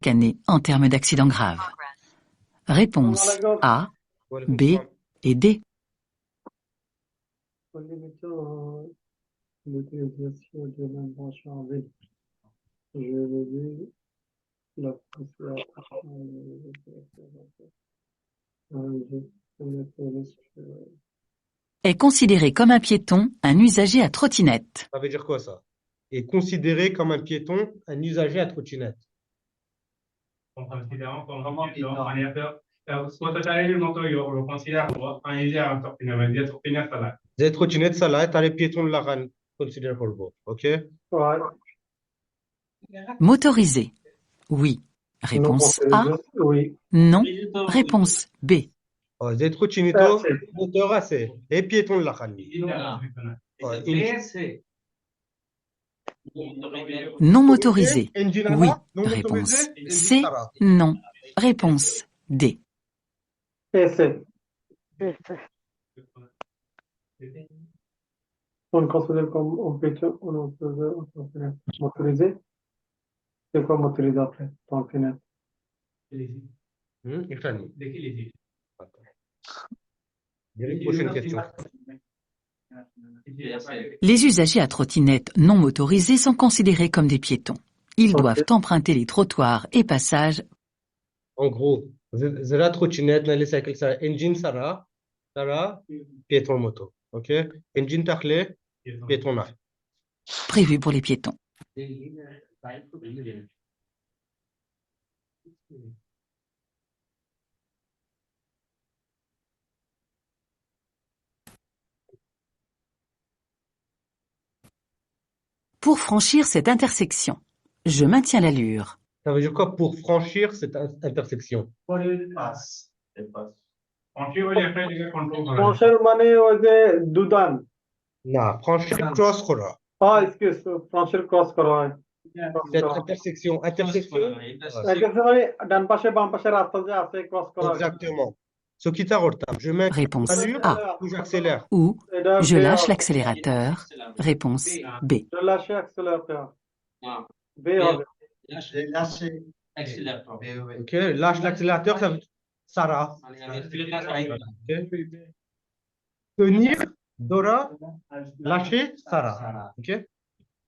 scanner en termes d'accident grave? Réponse A, B et D. Est considéré comme un piéton un usager à trottinette. Ça veut dire quoi ça? Est considéré comme un piéton un usager à trottinette. En considérant comme un piéton, le motoyo, le considère comme un usager à trottinette, ça Des trottinettes, ça là, t'as les piétons de la RAN considérés pour le beau. OK? Motorisé. Oui. Réponse A. Oui. Non. Réponse B. Oh, des trottinettes, moteur assez. Et piétons de la RAN. Non motorisé. Engine Oui. non Réponse motorisé, C. Sara. Non. Réponse D. On considère comme un piéton, on motorisé. C'est quoi motorisé après? Trottinette. Ifrani. Prochaine question. Les usagers à trottinette non motorisés sont considérés comme des piétons. Ils doivent emprunter les trottoirs et passages. En gros, la trottinette, les cycles, ça, engine Sara, piéton moto. OK? Engine takle, piéton na. Prévus pour les piétons. Pour franchir cette intersection, je maintiens l'allure. Ça veut dire quoi pour franchir cette intersection? Franchir মানে ওই যে দুদান Non, franchir cross করা. excuse franchir cross করা হয় Cette intersection. Intersection মানে ডান পাশে বাম পাশে রাস্তা যে আছে ক্রস করা হয় Exactement. Ce qui t'a retardé. Je mets Réponse allure A. ou j'accélère. Ou এটা je lâche l'accélérateur. Réponse B. je lâche accélérateur B হবে OK? Lâche l'accélérateur, ça veut Sarah. OK? Tenir, Dora, lâcher, Sarah. OK?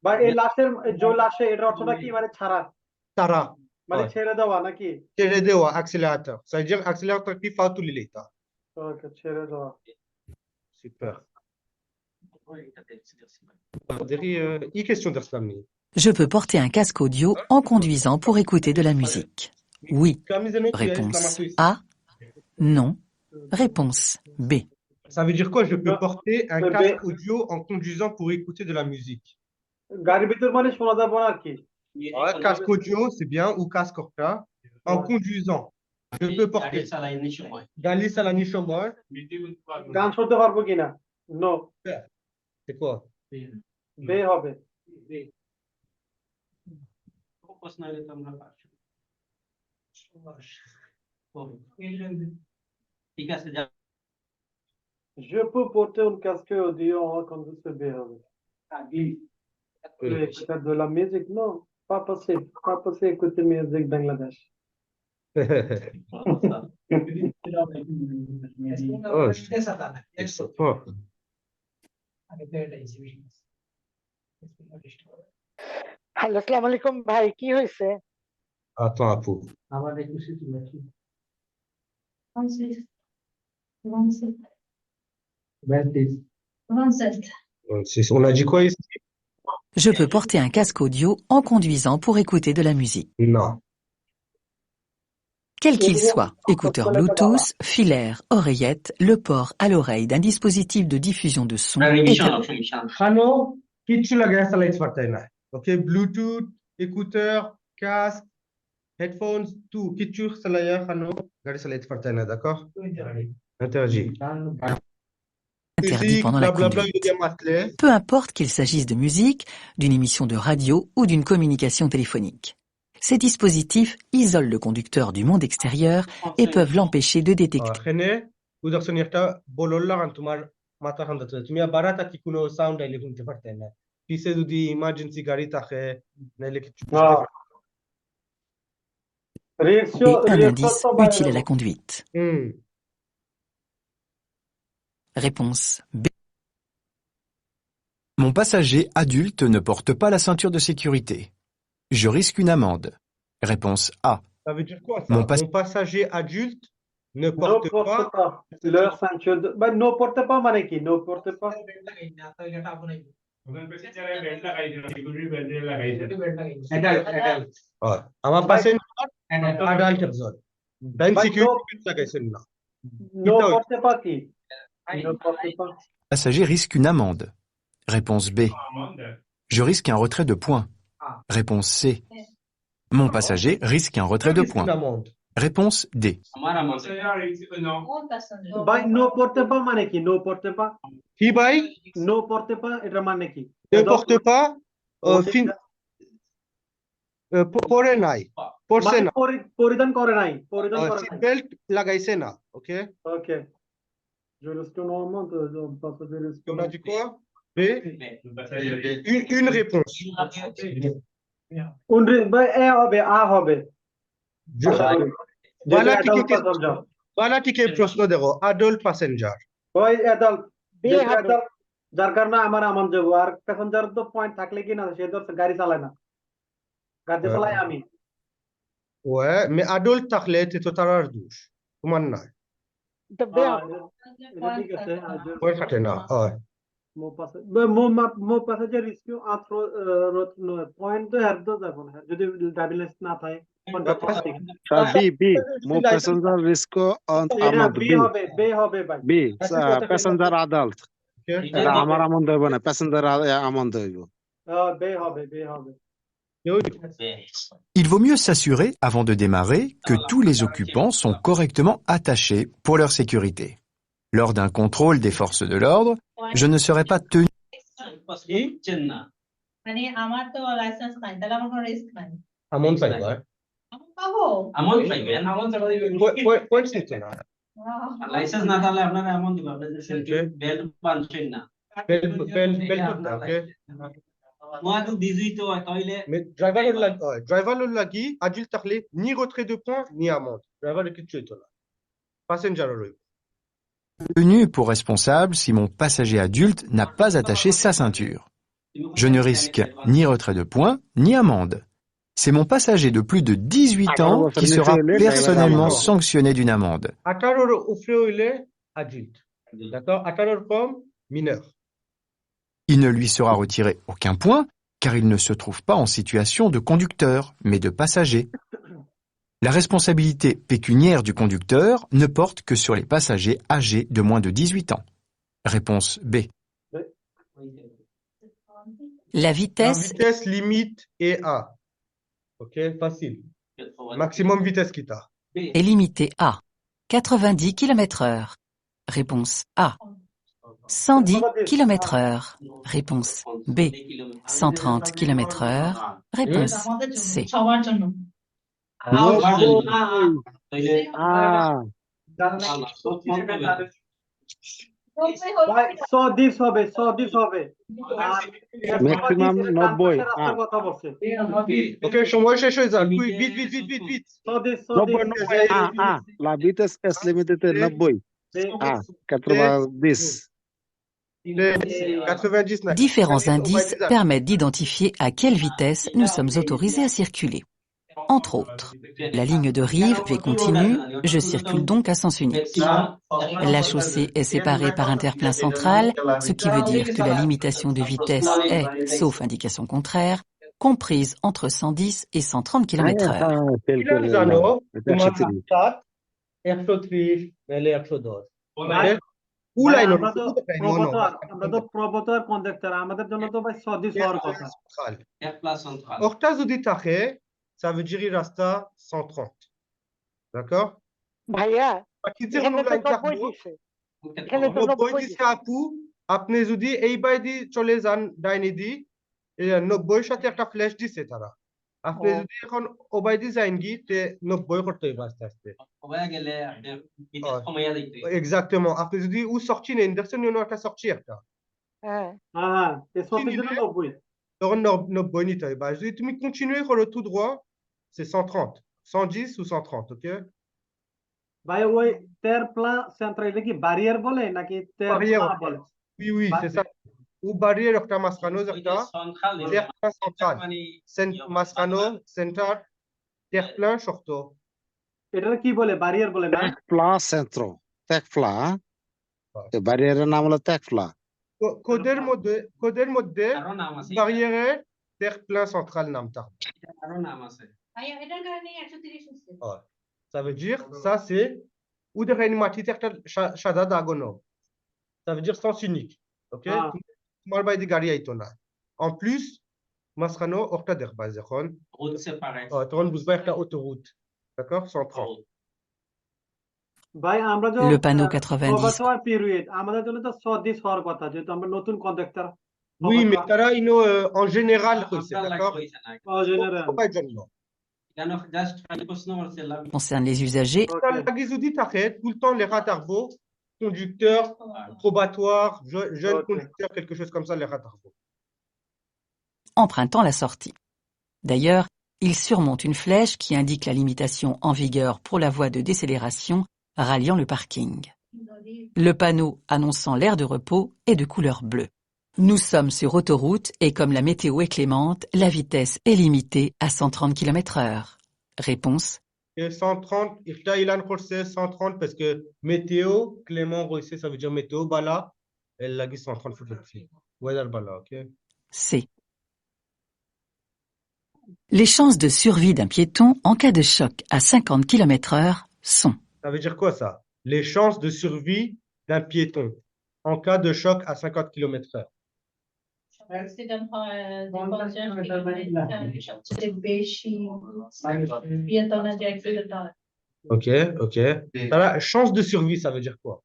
বা এই লাশের যে লাশে এর অর্থটা কি মানে ছাড়া Sarah. মানে ছেড়ে দেওয়া নাকি ছেড়ে দেওয়া accélérateur. Ça veut dire accélérateur qui fait tout l'état. ওকে ছেড়ে দেওয়া Super. Une question d'Aslamni. Je peux porter un casque audio en conduisant pour écouter de la musique. Oui. Réponse A. Non. Réponse B. Ça veut dire quoi? Je peux porter un casque audio en conduisant pour écouter de la musique. গাড়ির ভিতর মানে শোনা যাবে না আর কি Ouais, casque audio, c'est bien, ou casque orca. En conduisant, je peux porter. Galis à la niche moi. গান শুনতে পারবো কিনা নো C'est quoi? বে হবে je peux porter un casque audio en conduisant B হবে écouter de la musique non pas possible écouter musique Bangladesh Oh, je sais pas. Hello আসসালামু আলাইকুম ভাই কি হয়েছে Attends un peu. On a dit quoi ici? Je peux porter un casque audio en conduisant pour écouter de la musique. Non. Quel qu'il soit, écouteurs Bluetooth, filaire, oreillette, le port à l'oreille d'un dispositif de diffusion de son est Hano, কিছু লাগায় চালাইতে পারতাই না। OK, Bluetooth, écouteurs, casque, headphones, tout কিছু চালাইয়া Hano গাড়ি চালাইতে পারতাই না, d'accord? Interdit. interdit pendant la conduite. Peu importe qu'il s'agisse de musique, d'une émission de radio ou d'une communication téléphonique. Ces dispositifs isolent le conducteur du monde extérieur et peuvent l'empêcher de détecter. তুমি বারাতা কি কোনো সাউন্ড আইলে শুনতে পারতে না পিছে যদি ইমার্জেন্সি গাড়ি থাকে নাইলে কিছু Et un indice utile à la conduite. Réponse B. Mon passager adulte ne porte pas la ceinture de sécurité. Je risque une amende. Réponse A. Ça veut dire quoi ça? Mon Mon passager adulte ne Ne porte porte pas. pas leur ceinture de... Bah, ne porte pas মানে কি? Ne porte pas. আমার passenger adult একজন bank Bah, security লাগাইছেন না Ne porte pas কি? Ne porte pas. Passager risque une amende. Réponse B. Je risque un retrait de points. Réponse C. Mon passager risque un retrait de points. Réponse D. ভাই নো পড়তে পা মানে কি? নো পড়তে পা কি ভাই নো পড়তে পা এটা মানে কি? ne porte pas পরে নাই পড়ছে মানে না পরিধান করে নাই পরিধান করে সিট নাই বেল্ট লাগাইছে না ওকে ওকে je reste normand passager on a dit quoi B une réponse ভাই এ হবে আ হবে voilà টিকে প্রশ্ন দেখো adult passenger ওই অ্যাডাল্ট বি হবে যার কারণে আমার আমন যাব আর প্যাসেঞ্জার তো পয়েন্ট থাকলে কি না সে তো গাড়ি চালায় না গাড়ি চালাই আমি ouais mais adult থাকলে তো তারার দোষ তোমার না তো বি হবে এটা ঠিক আছে পয়েন্ট থাকে না হয় মো প্যাসেঞ্জার রিস্ক আত্র পয়েন্ট তো হ্যার তো দেখো না যদি ড্রাইভিং লাইসেন্স না থাকে B. Mo passenger risk on amount B B. হবে বে হবে ভাই B. Passenger adult. এটা আমার আমন দেব না প্যাসেঞ্জার আমন দেব বে হবে বে হবে Il vaut mieux s'assurer, avant de démarrer, que tous les occupants sont correctement attachés pour leur sécurité. Lors d'un contrôle des forces de l'ordre, je ne serai pas tenu. মানে আমার তো লাইসেন্স নাই তাহলে আমার কোনো রিস্ক নাই আমন পাইবা আমি পাবো আমন পাইবেন আমন ছাড়া দিবেন পয়েন্ট নিতে না লাইসেন্স না থাকলে আপনারা আমন দিবেন আপনাদের বেল্ট বানছেন না বেল্ট ওকে moi তো দিজুই তো তাইলে mais driver লাগি adulte থাকলে ni retrait de points ni amende driver কিছু হইতো না passenger রইব Tenu pour responsable si mon passager adulte n'a pas attaché sa ceinture. Je ne risque ni retrait de points, ni amende. C'est mon passager de plus de 18 ans qui sera personnellement sanctionné d'une amende. 18 উপরে হইলে adulte d'accord 18 com mineur Il ne lui sera retiré aucun point car il ne se trouve pas en situation de conducteur, mais de passager. La responsabilité pécuniaire du conducteur ne porte que sur les passagers âgés de moins de 18 ans. Réponse B. La vitesse limite est A. Ok, facile. Maximum vitesse qui t'a. est limitée à 90 km/h. Réponse A. 110 km/h. Réponse B. 130 km/h. Réponse C. সবার জন্য ভাই 120 হবে 120 হবে ম্যাক্সিমাম 90 কথা বলছে ওকে সময় শেষ হয়ে যাক তুই বিট 120 la vitesse es limitée 90 90 90 না Différents indices permettent d'identifier à quelle vitesse nous sommes autorisés à circuler. Entre autres, la ligne de rive V continue, je circule donc à sens unique. La chaussée est séparée par un terre-plein central, ce qui veut dire que la limitation de vitesse est, sauf indication contraire, comprise entre 110 et 130 km/h. জানো তোমার রাস্তাত 130 নালে 110 কুলাইন আমরা তো প্রবতর কন্ডাক্টর আমাদের জন্য তো ভাই 120 হওয়ার কথা ওটা যদি থাকে ça veut dire il reste à 130 d'accord ভাইয়া বাকিতে এখানে কোনো তো লাইন 90 দিছে এখানে তো 90 দিছে আপু আপনি যদি এই বাইদি চলে যান ডাইনি দি 90 সাথে একটা ফ্ল্যাশ দিছে তারা আপনি যদি এখন ওবাইদি যাইন কি তে 90 করতে হবে আস্তে আস্তে ওবাই গেলে আপনি বিদ্যুৎ কমাইয়া দিতে exactement আপনি যদি ও sorti নেন দেখছেন ইউনো একটা sorti একটা হ্যাঁ হ্যাঁ এই 120 জন্য 90 তখন 90 নিতে হবে যদি তুমি continuer করো tout droit c'est 130 110 ou 130, ok? ভাই ওই তের প্লা সেন্ট্রাল এটা কি ব্যারিয়ার বলে নাকি তের Barrière. প্লা বলে? Oui, oui, c'est ça. Ou barrière, octa mascano, octa. Terre plein central. Mascano, center, terre plein, shorto. এটা কি বলে ব্যারিয়ার বলে না? Tekfla centro. Tekfla. Barrière নাম হলো Tekfla. Coder mode, আরো নাম আছে barrière, terre plein central, namta. আরো নাম আছে ভাইয়া এটার কারণে 130 হচ্ছে Ouais. Ça veut dire, ça c'est ou de réanimati terre shada dagono. Ça veut dire sens unique. Ok? Ah. Mal by de gari aitona. En plus, mascano, octa derbazekon. route séparée Tron vous la autoroute. D'accord? 130. ভাই আমরা যে Le panneau 90. ওভারটোয়ার পিরিয়ড আমাদের জন্য তো 110 হওয়ার কথা যেহেতু আমরা নতুন conductor Oui, mais Tara, en général, c'est আপনার d'accord? লাগবে না ও জেনারেল Pas également. কেন জাস্ট খালি প্রশ্ন করছিলাম Concerne les usagers, La Gizoudi t'arrête tout le temps les ratarbo, conducteurs, probatoires, jeunes Ok. conducteurs, quelque chose comme ça, les ratarbo. empruntant la sortie. D'ailleurs, il surmonte une flèche qui indique la limitation en vigueur pour la voie de décélération ralliant le parking. Le panneau annonçant l'aire de repos est de couleur bleue. Nous sommes sur autoroute et comme la météo est clémente, la vitesse est limitée à 130 km/h. Réponse: Et 130, il a un procès 130 parce que météo, Clément Roissé, ça veut dire météo, bala, elle l'a dit 130 foot le pied. Voilà le bala, ok? C. Les chances de survie d'un piéton en cas de choc à 50 km/h sont: Ça veut dire quoi ça? Les chances de survie d'un piéton en cas de choc à 50 km/h. Accident হয় 50 কিলোমিটার সবচেয়ে বেশি পিয়াতনা যে অ্যাক্সিডেন্ট হয় Ok, ok. Alors, chance de survie, ça veut dire quoi?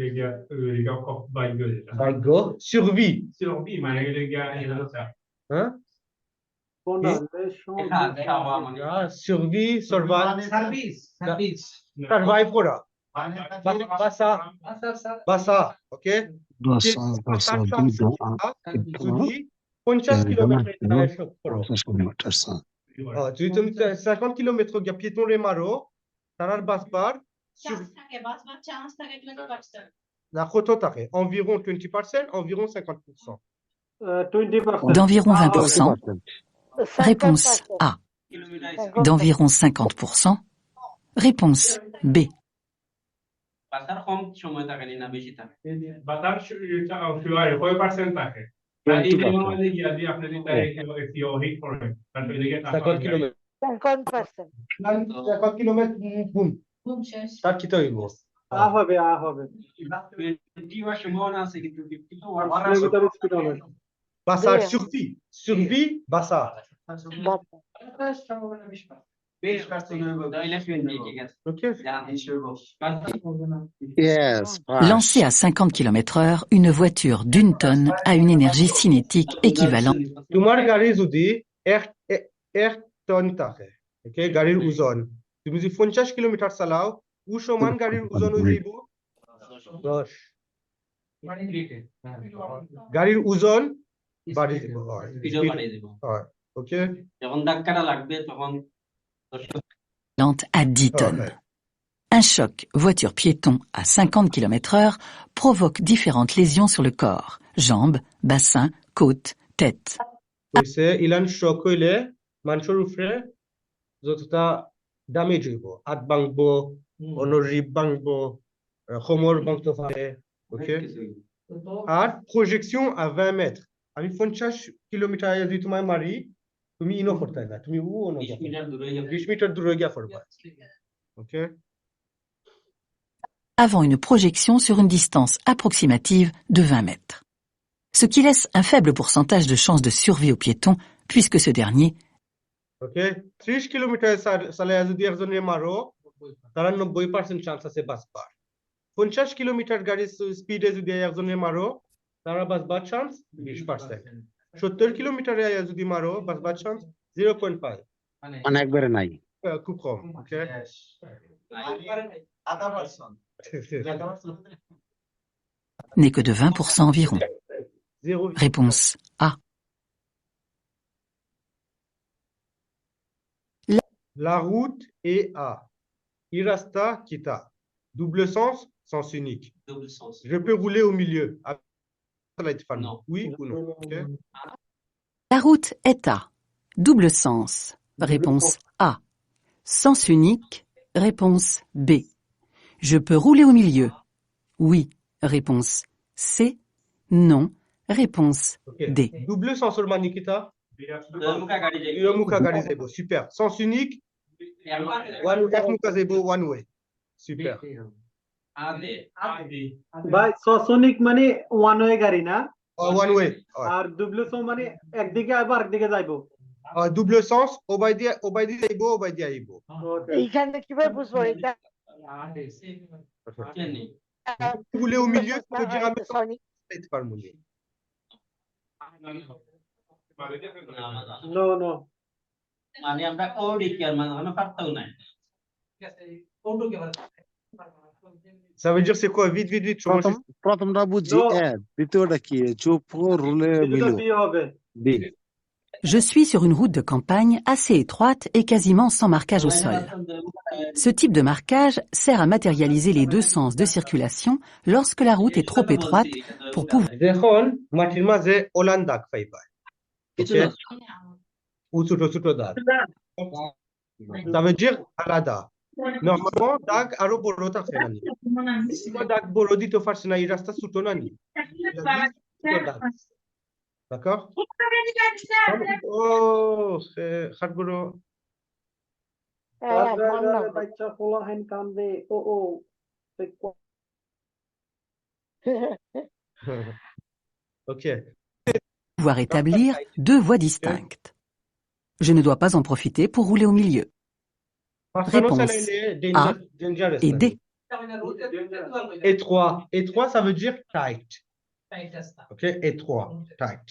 les gars encore bague déjà. Bago, survie. Survie, mais les gars, il y a ça. Hein? কোনটা দেখা দেখা হওয়া মানে Ah, survie, survive. Service service Survive করা. Basa. Basa, ok? যদি 50 km তুমি 50 km গিয়া পিয়েটন রে মারো তারার বাসবার চান্স থাকে বাঁচবার চান্স থাকে 20% la photo থাকে environ 20%, environ 50%. 20% d'environ 20%. Réponse A. Kilometre D'environ 50%. Réponse B. বাসার কম সময় থাকে না বেশি থাকে বাতার শুয়ার কয় পার্সেন্ট থাকে এই যে মানে গিয়া দিয়ে আপনি যদি তাই এসিও হিট করেন তাহলে এদিকে 50 km. 50%. 50 km, boum. ঘুম শেষ তার কি তৈব? আ হবে 20 বার সম্ভাবনা আছে কিন্তু 50 তো এর ভিতরে স্পিড হবে Basa, Yeah. survie, basa. বেশ পার্সেন্ট তাইলে 20 ঠিক আছে Ok? Yes. Lancée à 50 km/h, une voiture d'une tonne a une énergie cinétique équivalente তোমার গাড়ি যদি 1 টন থাকে, ওকে, গাড়ির ওজন তুমি যদি 50 কিলোমিটার চালাও ও সমান গাড়ির ওজন হয়ে যাইব 10. গাড়ির ওজন বাড়ি দিব ভিডিও বানিয়ে দেব ওকে যখন ধাক্কাটা লাগবে তখন à 10 tonnes. Un choc voiture-piéton à 50 km/h provoque différentes lésions sur le corps: jambes, bassin, côte, tête. কইছে ইলান শক হইলে মানুষের উপরে যতটা ড্যামেজ হইব হাত ভাঙবো অনরিব ভাঙবো কোমর ভাঙতে পারে ওকে আর প্রজেকশন à 20 mètres আমি 50 কিলোমিটার যদি তোমায় মারি তুমি ইনো করতে না তুমি ও 20 মিটার দূরে যাবে 20 মিটার দূরে গিয়া পড়বা ওকে Avant une projection sur une distance approximative de 20 mètres. Ce qui laisse un faible pourcentage de chances de survie au piéton, puisque ce dernier ওকে 30 কিলোমিটার সালে যদি একজনের মারো তার 90% চান্স আছে বাঁচবার 50 কিলোমিটার গাড়ি স্পিডে যদি একজনের মারো তারা বাঁচবার চান্স 20%. 70 কিলোমিটারে যদি মারো বাঁচবার চান্স 0.5. মানে একবারে নাই খুব কম ওকে n'est que de 20% environ. Zéro. Réponse A. La route est à Irasta Kita. Double sens, sens unique. Double sens. Je peux rouler au milieu. Non. Oui ou non? Ok. La route est à. Double sens. Réponse A. Sens unique. Réponse B. Je peux rouler au milieu. Oui. Réponse C. Non. Réponse Ok. D. Double sens sur Nikita. মুখা গাড়ি যাই Yomuka Garizebo. Super. Sens unique. Ekmuka Zebo, one way. Super. আদে ভাই সসনিক মানে one way গাড়ি না, One way. আর ডুপ্লেসো মানে একদিকে আইবো আরেকদিকে যাইবো। Double sens. Obaidi Zebo, Obaidi Aibo. এইখানে কিভাবে বুঝবো এটা চেনি Rouler au milieu, ça veut dire সনিক par mouiller. নো নো মানে আমরা ওডি কি আর মানে কোনো পারতাও নাই Ça veut dire c'est quoi? Vite, vite, vite. প্রথমটা বুঝছি No. এ, দ্বিতীয়টা কি চুপ রুলে মিলু বি হবে। B Je suis sur une route de campagne assez étroite et quasiment sans marquage au sol. Ce type de marquage sert à matérialiser les deux sens de circulation lorsque la route est trop étroite pour pouvoir দেখুন মাটির মাঝে ওলান দাগ পাইবা ছোট ছোট দাগ ça veut dire আলাদা normalement দাগ আরো বড় থাকে না দাগ বড় দিতে পারছে না এই রাস্তা ছোট না নি d'accord oh c'est খাট বড় বাচ্চা পোলা হেন কান্দে ও ও ok établir deux voies distinctes. Je ne dois pas en profiter pour rouler au milieu. Réponse A et D. étroit étroit ça veut dire tight ok étroit tight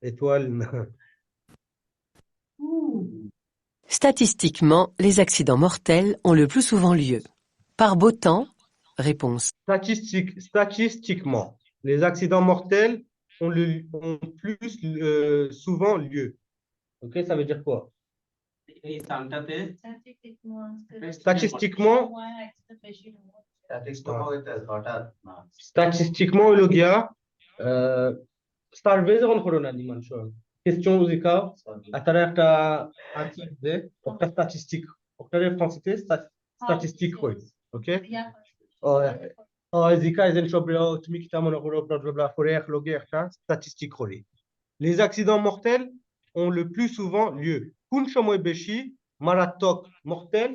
étoile Statistiquement, les accidents mortels ont le plus souvent lieu par beau temps. Réponse Statistiquement, les accidents mortels ont plus souvent lieu. Ok, ça veut dire quoi? এই সানটাতে Statistiquement, statistiquement, le gars, starvé যখন করোনা নি মানুষ question উজিকা আতারা একটা answer they একটা স্ট্যাটিস্টিক একটা ফ্রান্সিতে স্ট্যাটিস্টিক হয় ওকে জিকা এজেন্ট সবরা তুমি কি তা মনে করো ব্লা করে একলগে একটা স্ট্যাটিস্টিক করি les accidents mortels ont le plus souvent lieu কোন সময় বেশি মারাত্মক mortel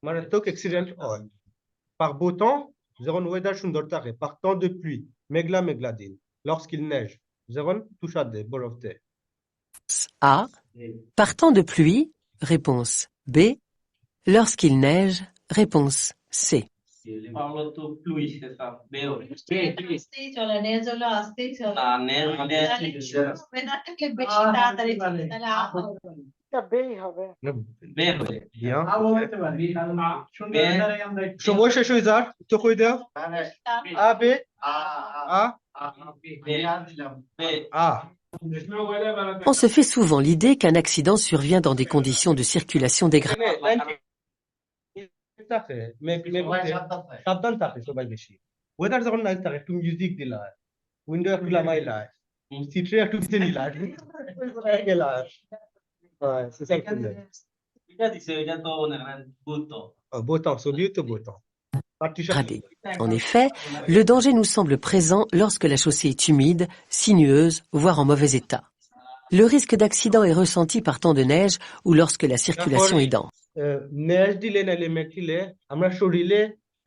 মারাত্মক অ্যাক্সিডেন্ট হয় par beau temps যখন ওয়েদার সুন্দর থাকে par temps de pluie মেঘলা দিন lorsqu'il neige যখন তুষার দেয় বরফ দেয় A. Par temps de pluie. Réponse B. Lorsqu'il neige. Réponse C. পাওলো তো প্লুই সেটা বেও আসতেই চলে নেজ হলো আসতেই চলে না নে মানে ওয়েদারটাকে বেশি তাড়াতাড়ি চলে তাহলে এটা বেই হবে বে হয়ে bien হতে পারে কারণ সুন্দর এটারে আমরা সময় শেষ হয়ে যাক তো কই দাও A B A বে A On se fait souvent l'idée qu'un accident survient dans des conditions de circulation dégradées. সাবধান থাকে সবাই বেশি ওয়েদার যখন নাইস থাকে একটু মিউজিক দিলা উইন্ডো একটু লামাইলা সিটে একটু দিতে নিলা গেলা এটা দিছে এটা তো মনে হয় ভূত beau temps solier to beau temps Dégradées. En effet, le danger nous semble présent lorsque la chaussée est humide, sinueuse, voire en mauvais état. Le risque d'accident est ressenti par temps de neige ou lorsque la circulation est dense. নেজ দিলে নাইলে মেঘ দিলে আমরা শরীরে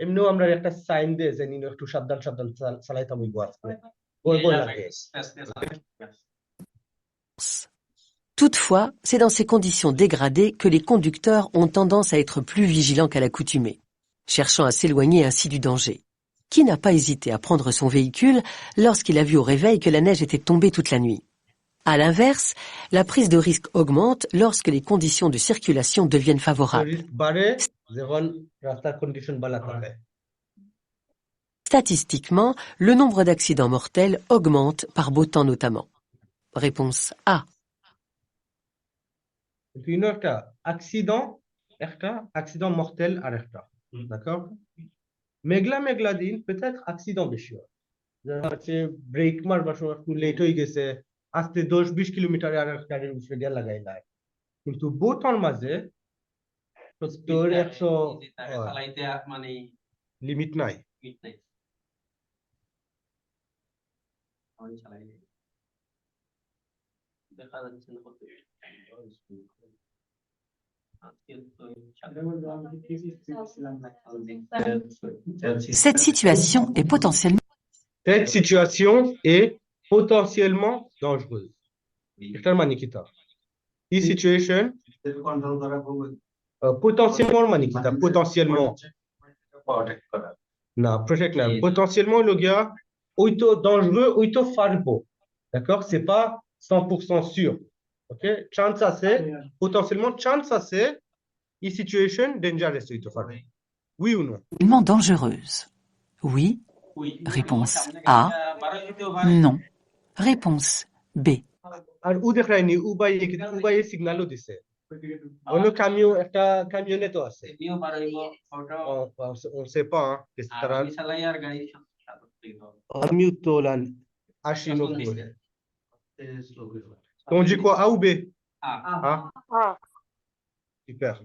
এমনিও আমরা একটা সাইন দেয় যে নিন একটু সাবধান চালাইতাম হইব আজকে বই লাগে Toutefois, c'est dans ces conditions dégradées que les conducteurs ont tendance à être plus vigilants qu'à l'accoutumée, cherchant à s'éloigner ainsi du danger. Qui n'a pas hésité à prendre son véhicule lorsqu'il a vu au réveil que la neige était tombée toute la nuit? À l'inverse, la prise de risque augmente lorsque les conditions de circulation deviennent favorables. Statistiquement, le nombre d'accidents mortels augmente par beau temps notamment. Réponse A. Une একটা accident, একটা accident mortel আর একটা, d'accord? মেঘলা মেঘলা দিন peut-être accident বেশি হয়, যেমন হচ্ছে ব্রেক মারবার সময় একটু লেট হয়ে গেছে, আস্তে 10-20 কিলোমিটার আর একটা গাড়ির উপরে গিয়ে লাগাই নাই, কিন্তু বোথর মাঝে 70-100 চালাইতে মানে লিমিট নাই। লিমিট নাই। আমি চালাই দেখা যাচ্ছে না কত। Cette situation est potentiellement Cette situation est potentiellement dangereuse. এটার মানে কি তা? This situation potentiellement মানে কি তা? Potentiellement না, protect না, potentiellement le gars ওই তো dangereux, ওই তো ফারবো, d'accord? C'est pas 100% sûr, ok? Chance আছে, potentiellement chance আছে, এই situation dangerous হইতে পারে, oui ou non? dangereuse. Oui. Réponse A. Non. Réponse B. আর ও দেখায়নি, উবাইয়ে সিগন্যালও দিছে, অন্য একটা কামিয়নেটও আছে, on sait pas, hein, que c'est আমি চালাই আর গাড়ি আমি উত্তোলন 80-90. On dit quoi, A ou B? A. Super.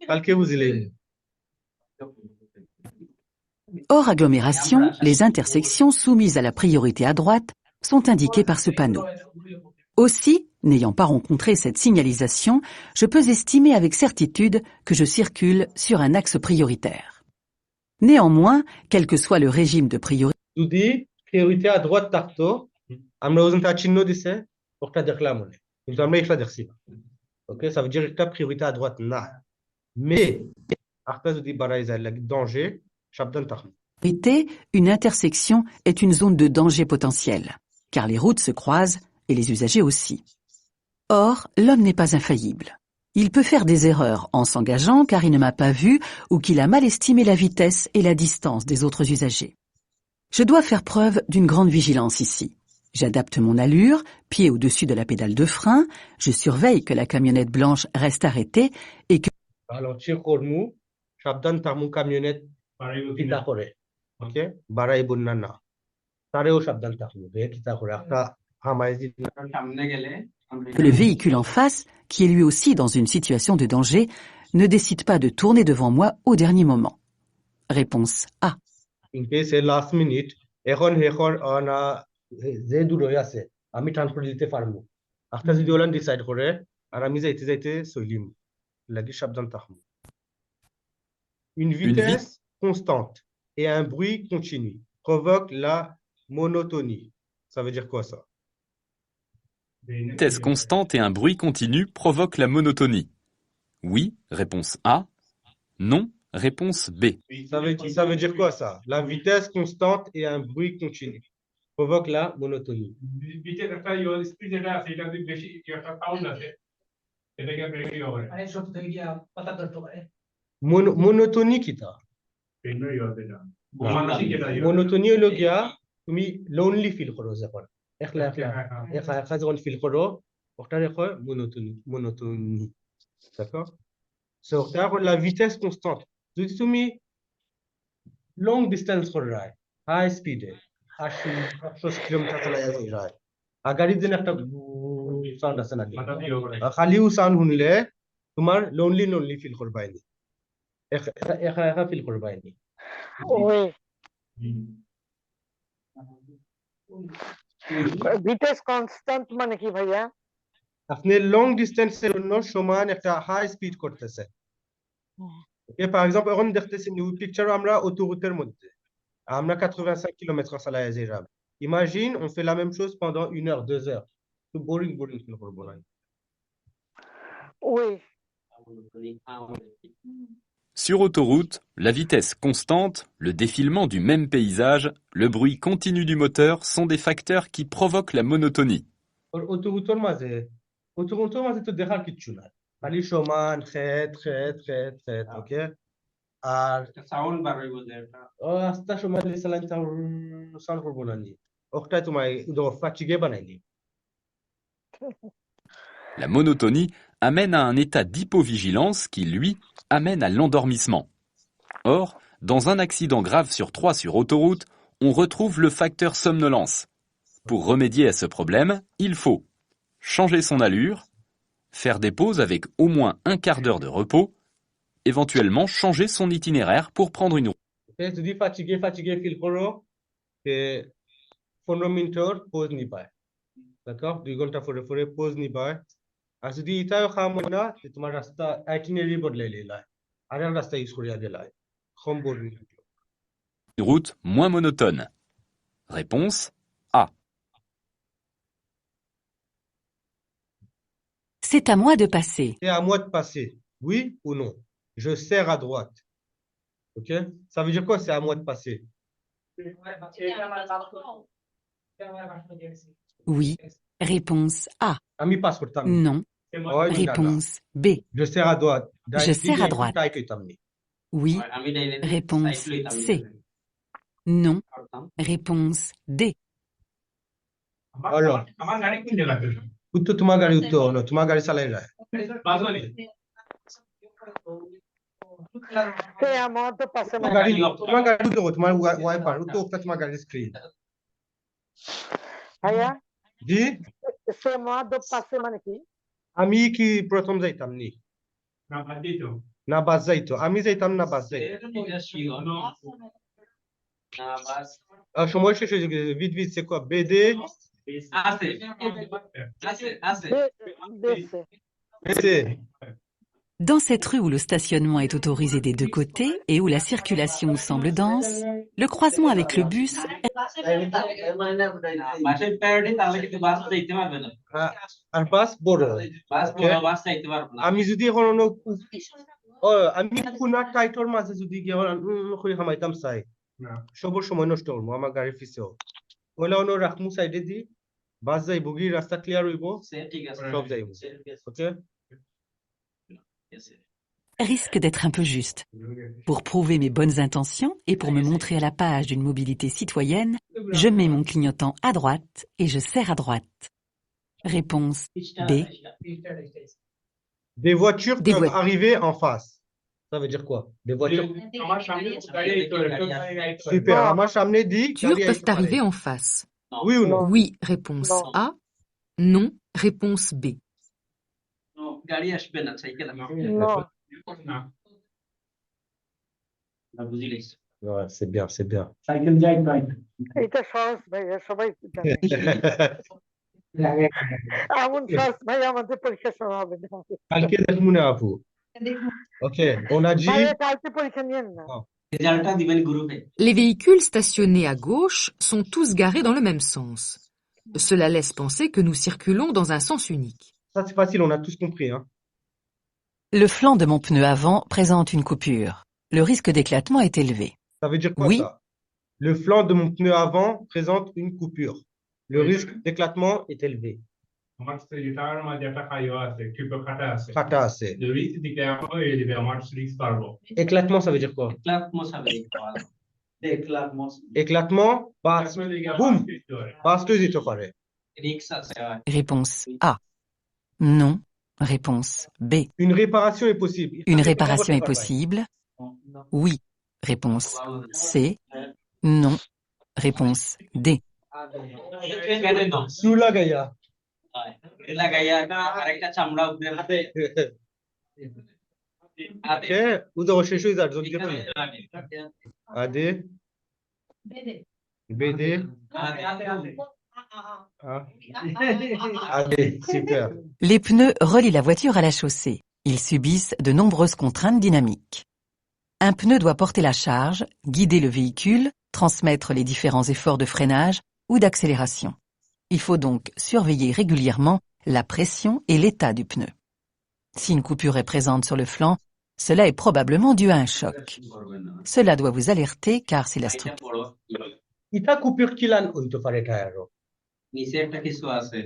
কালকে বুঝিলেন। Hors agglomération, les intersections soumises à la priorité à droite sont indiquées par ce panneau. Aussi, n'ayant pas rencontré cette signalisation, je peux estimer avec certitude que je circule sur un axe prioritaire. Néanmoins, quel que soit le régime de priorité, যদি priorité à droite থাকতো, আমরা ওজনটা চিহ্ন দিছে, ওটা দেখলাম মনে, কিন্তু আমরা এটা দেখছি না, ok? Ça veut dire que ta priorité à droite না, mais après যদি বাড়াই যায় লাগে danger, সাবধান থাকুন। une intersection est une zone de danger potentiel, car les routes se croisent et les usagers aussi. Or, l'homme n'est pas infaillible. Il peut faire des erreurs en s'engageant car il ne m'a pas vu ou qu'il a mal estimé la vitesse et la distance des autres usagers. Je dois faire preuve d'une grande vigilance ici. J'adapte mon allure, pied au-dessus de la pédale de frein, je surveille que la camionnette blanche reste arrêtée et que... Alors, সাবধান থাকুন, camionnette পিতা করে, ok? বাড়াই বন্যা না, তারেও সাবধান থাকুন, পিতা করে একটা সামনে গেলে le véhicule en face, qui est lui aussi dans une situation de danger, ne décide pas de tourner devant moi au dernier moment. Réponse A. In case last minute, এখন না যে দূর হয়ে আছে, আমি টার্ন করে দিতে পারবো, একটা যদি ওলান ডিসাইড করে আর আমি যাইতে যাইতে চলিম, লাগি সাবধান থাকুন। Une vitesse constante et un bruit continu provoque la monotonie. Ça veut dire quoi ça? Une vitesse constante et un bruit continu provoquent la monotonie. Oui, réponse A. Non, réponse B. Ça veut dire quoi ça? La vitesse constante et un bruit continu provoque la monotonie. Monotonie qui t'a? Monotonie হলো গিয়া তুমি lonely feel করো, যখন একলা একলা যখন ফিল করো, ওটারে কয় monotonie, d'accord? So তারপর la vitesse constante, যদি তুমি long distance করে রায়, high speed এ 80-100 কিলোমিটার চালায় যায়, আর গাড়ির জন্য একটা সাউন্ড আছে না, খালিও সাউন্ড শুনলে তোমার lonely ফিল করবাইনি, একা ফিল করবাইনি। vitesse constant মানে কি ভাইয়া? আপনি লং ডিসটেন্সের জন্য সমান একটা হাই স্পিড করতেছে, ওকে? par exemple এখন দেখতেছি নিউ পিকচার, আমরা অটোরুটের মধ্যে আমরা 85 km চালায় যাইরাম, imagine on fait la même chose pendant 1 heure 2 heures, তো boring ফিল করব না। Oui. Sur autoroute, la vitesse constante, le défilement du même paysage, le bruit continu du moteur sont des facteurs qui provoquent la monotonie. অটোরুটের মাঝে তো দেখার কিচ্ছু নাই, খালি সমান খেত, ওকে? আর সাউন্ড বার হইব যে এটা আস্তা সময় দিলে চালান সাউন্ড করবো না নি ওটাই তোমায় ফাটিগে বানাইলি La monotonie amène à un état d'hypovigilance qui, lui, amène à l'endormissement. Or, dans un accident grave sur 3 sur autoroute, on retrouve le facteur somnolence. Pour remédier à ce problème, il faut changer son allure, faire des pauses avec au moins un quart d'heure de repos, éventuellement changer son itinéraire pour prendre une route. যদি ফাটিগে ফিল করো que 15 মিনিটের পজ নি পায় d'accord 2 ঘন্টা পরে পজ নি পায় আর যদি এটাও কাম হয় না তোমার রাস্তা আইটিনারি বদলাই লইলা আর এক রাস্তা ইউজ করিয়া গেলাই কম বড় Une route moins monotone. Réponse A. C'est à moi de passer. C'est à moi de passer. Oui ou non? Je serre à droite. Ok? Ça veut dire quoi? C'est à moi de passer. Oui. Réponse A. Ami passe pour t'amener. Non. Réponse B. Je serre à droite. Je serre à droite. Oui. Réponse C. Non. Réponse D. Alors, আমার গাড়ি কোন জায়গাতে উত্তর তোমার গাড়ি উত্তর না তোমার গাড়ি চালাই যায় বাজলি Se amor to pase তোমার গাড়ি উত্তর তোমার ওয়াইপার উত্তর তোমার গাড়ির স্ক্রিন ভাইয়া জি se amor to pase মানে কি আমি কি প্রথম যাইতাম নি না বাদি তো না বাস যাইতো আমি যাইতাম না বাস যাইতো এটা ঠিক আছে না বাস সময় শেষ হয়ে গেছে ভিড ভিড c'est quoi BD আছে BC Dans cette rue où le stationnement est autorisé des deux côtés et où la circulation semble dense, le croisement avec le bus বাসের প্রায়োরিটি তাহলে কিন্তু বাস যাইতে পারবে না আর বাস বড় বাস যাইতে পারবে না আমি যদি এখন আমি কোনা টাইটর মাঝে যদি গিয়ে কই হামাইতাম চাই না সবর সময় নষ্ট হবো আমার গাড়ি ফিসেও ওইলা অন্য রাখমু সাইডে দি বাস যাই বুগি রাস্তা ক্লিয়ার হইব ঠিক আছে সব যাইব ওকে risque d'être un peu juste. Pour prouver mes bonnes intentions et pour me montrer à la page d'une mobilité citoyenne, je mets mon clignotant à droite et je serre à droite. Réponse B. Des voitures Des peuvent arriver en face. Ça veut dire quoi? Des voitures. আমার সামনে গাড়ি Super. আমার সামনে দি Voitures peuvent arriver en face. Oui ou non? Oui, réponse A. Non, réponse B. গাড়ি আসবে না সাইকেল না না বুঝিলেই Ouais, c'est bien, c'est bien. Cycle যাই নাই এটা সহজ ভাইয়া সবাই জানে এমন সহজ ভাই আমাদের পরীক্ষা শোনা হবে না কালকে দেখবো না আপু ওকে on a dit ভাইয়া কালকে পরীক্ষা নিয়েন না রেজাল্টটা দিবেন গ্রুপে Les véhicules stationnés à gauche sont tous garés dans le même sens. Cela laisse penser que nous circulons dans un sens unique. ça c'est facile, on a tous compris hein. Le flanc de mon pneu avant présente une coupure. Le risque d'éclatement est élevé. Ça veut dire quoi Oui. ça? Le flanc de mon pneu avant présente une coupure. Le risque d'éclatement est élevé. আমার সেটার মাঝে একটা খাইও আছে কিপো কাটা আছে ফাটা আছে যদি দিকে আমরা এই দিবে আমার রিস্ক পারবো éclatement ça veut dire quoi? éclatement passe boum passe deux দিতে পারে রিক্স আছে Réponse A. Non. Réponse B. une réparation est possible. Une réparation est possible. Oui. Réponse C. Non. Réponse D. Sous la gaïa. লাগাইয়া আরেকটা চামড়া উপরে Ok, vous avez cherché les autres qui font. AD, BD, AD, super. Les pneus relient la voiture à la chaussée. Ils subissent de nombreuses contraintes dynamiques. Un pneu doit porter la charge, guider le véhicule, transmettre les différents efforts de freinage ou d'accélération. Il faut donc surveiller régulièrement la pression et l'état du pneu. Si une coupure est présente sur le flanc, cela est probablement dû à un choc. Cela doit vous alerter car c'est la structure. Ita coupure kilan হইতে পারে টায়ারও নিচে একটা কিছু আছে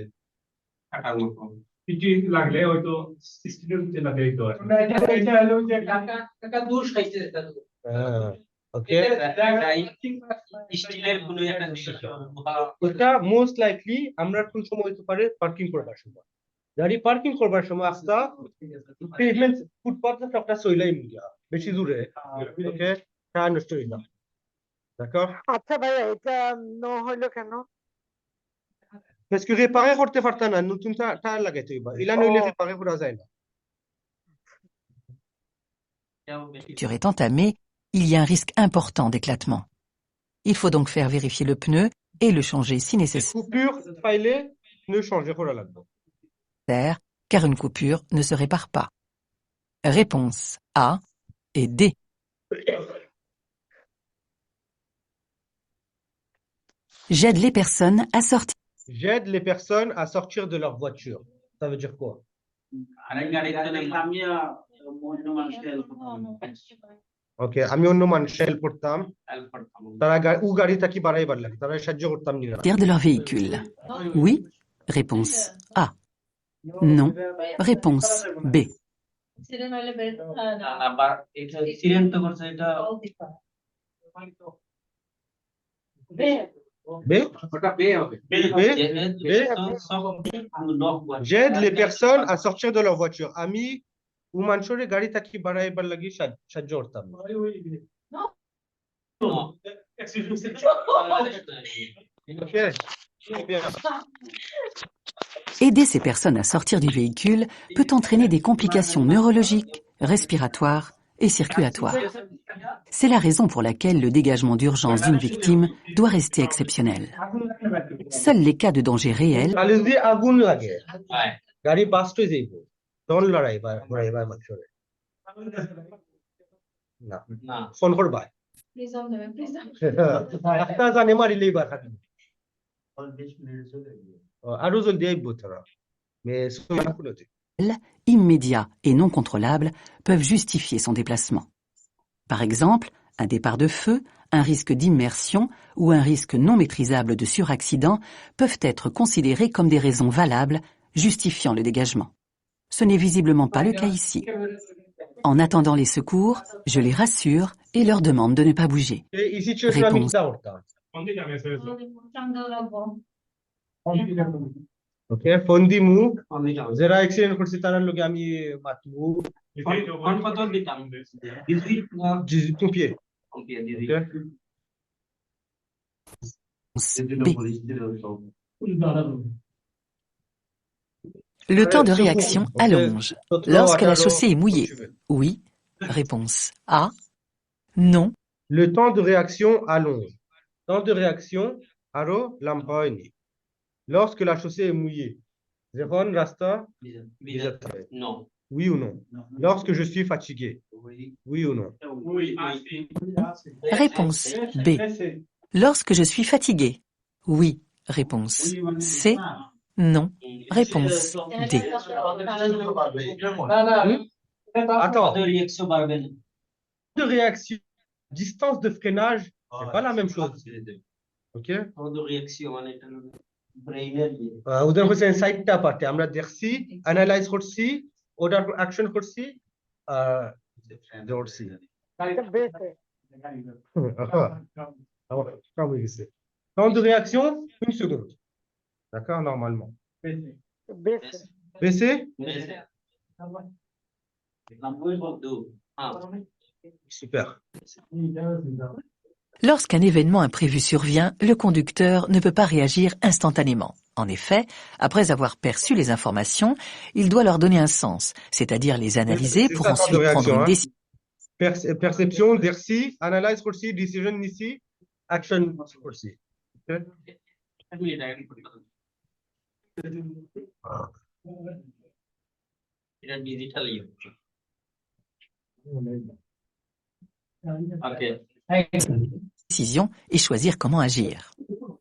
কাটার মতো কিছু লাগলে হয়তো সিস্টেমের ভিতরে লাগাই দিতে হয় এটা হলো যে কাকা দুষ খাইছে ওকে এটা মোস্ট লাইকলি আমরা কোন সময় হতে পারে পার্কিং করবার সময় গাড়ি পার্কিং করবার সময় আস্তা পেভমেন্ট ফুটপাথে একটা সইলাই মিয়া বেশি দূরে ওকে টায়ার নষ্ট হয়ে যায় d'accord আচ্ছা ভাই এটা নো হলো কেন parce que réparer করতে পারতা না নতুন টায়ার লাগাইতে হইবা ইলা নইলে réparer করা যায় না voiture est entamée, il y a un risque important d'éclatement. Il faut donc faire vérifier le pneu et le changer si nécessaire, coupure failé ne changer করা লাগবে car une coupure ne se répare pas. Réponse A et D. J'aide les personnes à sortir. J'aide les personnes à sortir de leur voiture. Ça veut dire quoi? Ok, আমি অন্য মানুষের হেল্প করতাম তারা ও গাড়ি থাকি বাড়াইবার লাগে তারা সাহায্য করতাম নিরা Sortir de leur véhicule. Oui. Réponse A. Non. Réponse B. J'aide les personnes à sortir de leur voiture. আমি ও মানুষের গাড়ি থাকি বাড়াইবার লাগি সাহায্য করতাম Aider ces personnes à sortir du véhicule peut entraîner des complications neurologiques, respiratoires et circulatoires. C'est la raison pour laquelle le dégagement d'urgence d'une victime doit rester exceptionnel. Seuls les cas de danger réel immédiats et non contrôlables peuvent justifier son déplacement. Par exemple, un départ de feu, un risque d'immersion ou un risque non maîtrisable de suraccident peuvent être considérés comme des raisons valables justifiant le dégagement. Ce n'est visiblement pas le cas ici. En attendant les secours, je les rassure et leur demande de ne pas bouger. Réponse. Ok, phone দিমু যারা অ্যাক্সিডেন্ট করছে তার লগে আমি মাতবু কোন কত দিতাম 18 pompier Le temps de réaction allonge lorsque la chaussée est mouillée. Oui. Réponse A. Non. Le temps de réaction allonge. Temps de réaction aro lampaini. Lorsque la chaussée est mouillée. Zéron rasta non. Oui ou non? Lorsque je suis fatigué. Oui ou non? Réponse B. Lorsque je suis fatigué. Oui. Réponse C. Non. Réponse D. Attends. De réaction, distance de freinage, c'est pas la même chose. Ok? De réaction, ওদের হচ্ছে সাইডটা পার্টে আমরা দেখছি অ্যানালাইজ করছি ওটার অ্যাকশন করছি দৌড়ছি temps de réaction une seconde d'accord normalement baisser super. Lorsqu'un événement imprévu survient, le conducteur ne peut pas réagir instantanément. En effet, après avoir perçu les informations, il doit leur donner un sens, c'est-à-dire les analyser pour ensuite prendre une décision. Perception, dersi, analyse kursi, decision nisi, action kursi. Décision et choisir comment agir.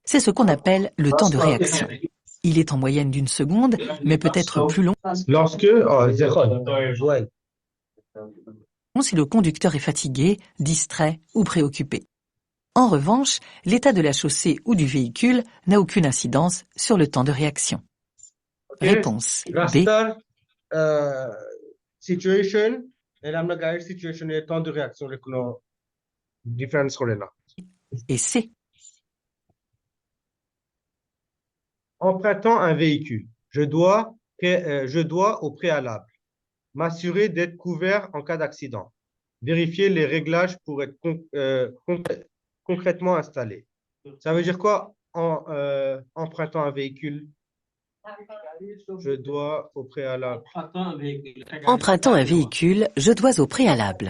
C'est ce qu'on appelle le temps de réaction. Il est en moyenne d'1 seconde, mais peut être plus long si le conducteur est fatigué, distrait ou préoccupé. En revanche, l'état de la chaussée ou du véhicule n'a aucune incidence sur le temps de réaction. Réponse B. Situation, et la situation est temps de réaction. Difference করে না। Et C. Empruntant un véhicule, je dois au préalable m'assurer d'être couvert en cas d'accident, vérifier les réglages pour être concrètement installé. Ça veut dire quoi en empruntant un véhicule? Je dois au préalable. Empruntant un véhicule, je dois au préalable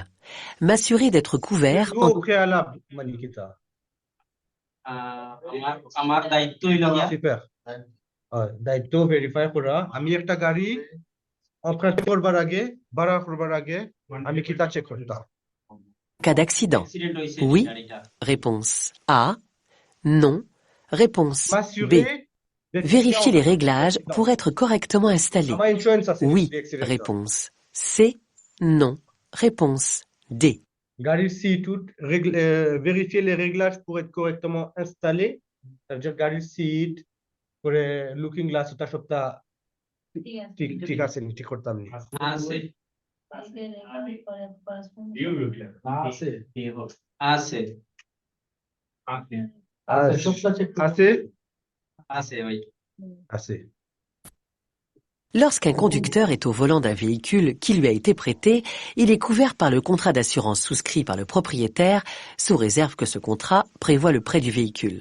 m'assurer d'être couvert Je dois au préalable, Manikita. আমার দায়িত্ব হইলো গিয়া Super. দায়িত্ব ভেরিফাই করা আমি একটা গাড়ি emprunté করবার আগে ভাড়া করবার আগে আমি কিতা চেক করতাম cas d'accident. Oui. Réponse A. Non. Réponse B. m'assurer Vérifier les réglages pour être correctement installé. আমার insurance আছে Oui. accident. Réponse C. Non. Réponse D. গাড়ির seat vérifier les réglages pour être correctement installé ça veut dire গাড়ির সিট করে looking glass ওটা সবটা ঠিক আছে নি ঠিক করতাম নি আছে আছে ভাই আছে Lorsqu'un conducteur est au volant d'un véhicule qui lui a été prêté, il est couvert par le contrat d'assurance souscrit par le propriétaire, sous réserve que ce contrat prévoit le prêt du véhicule.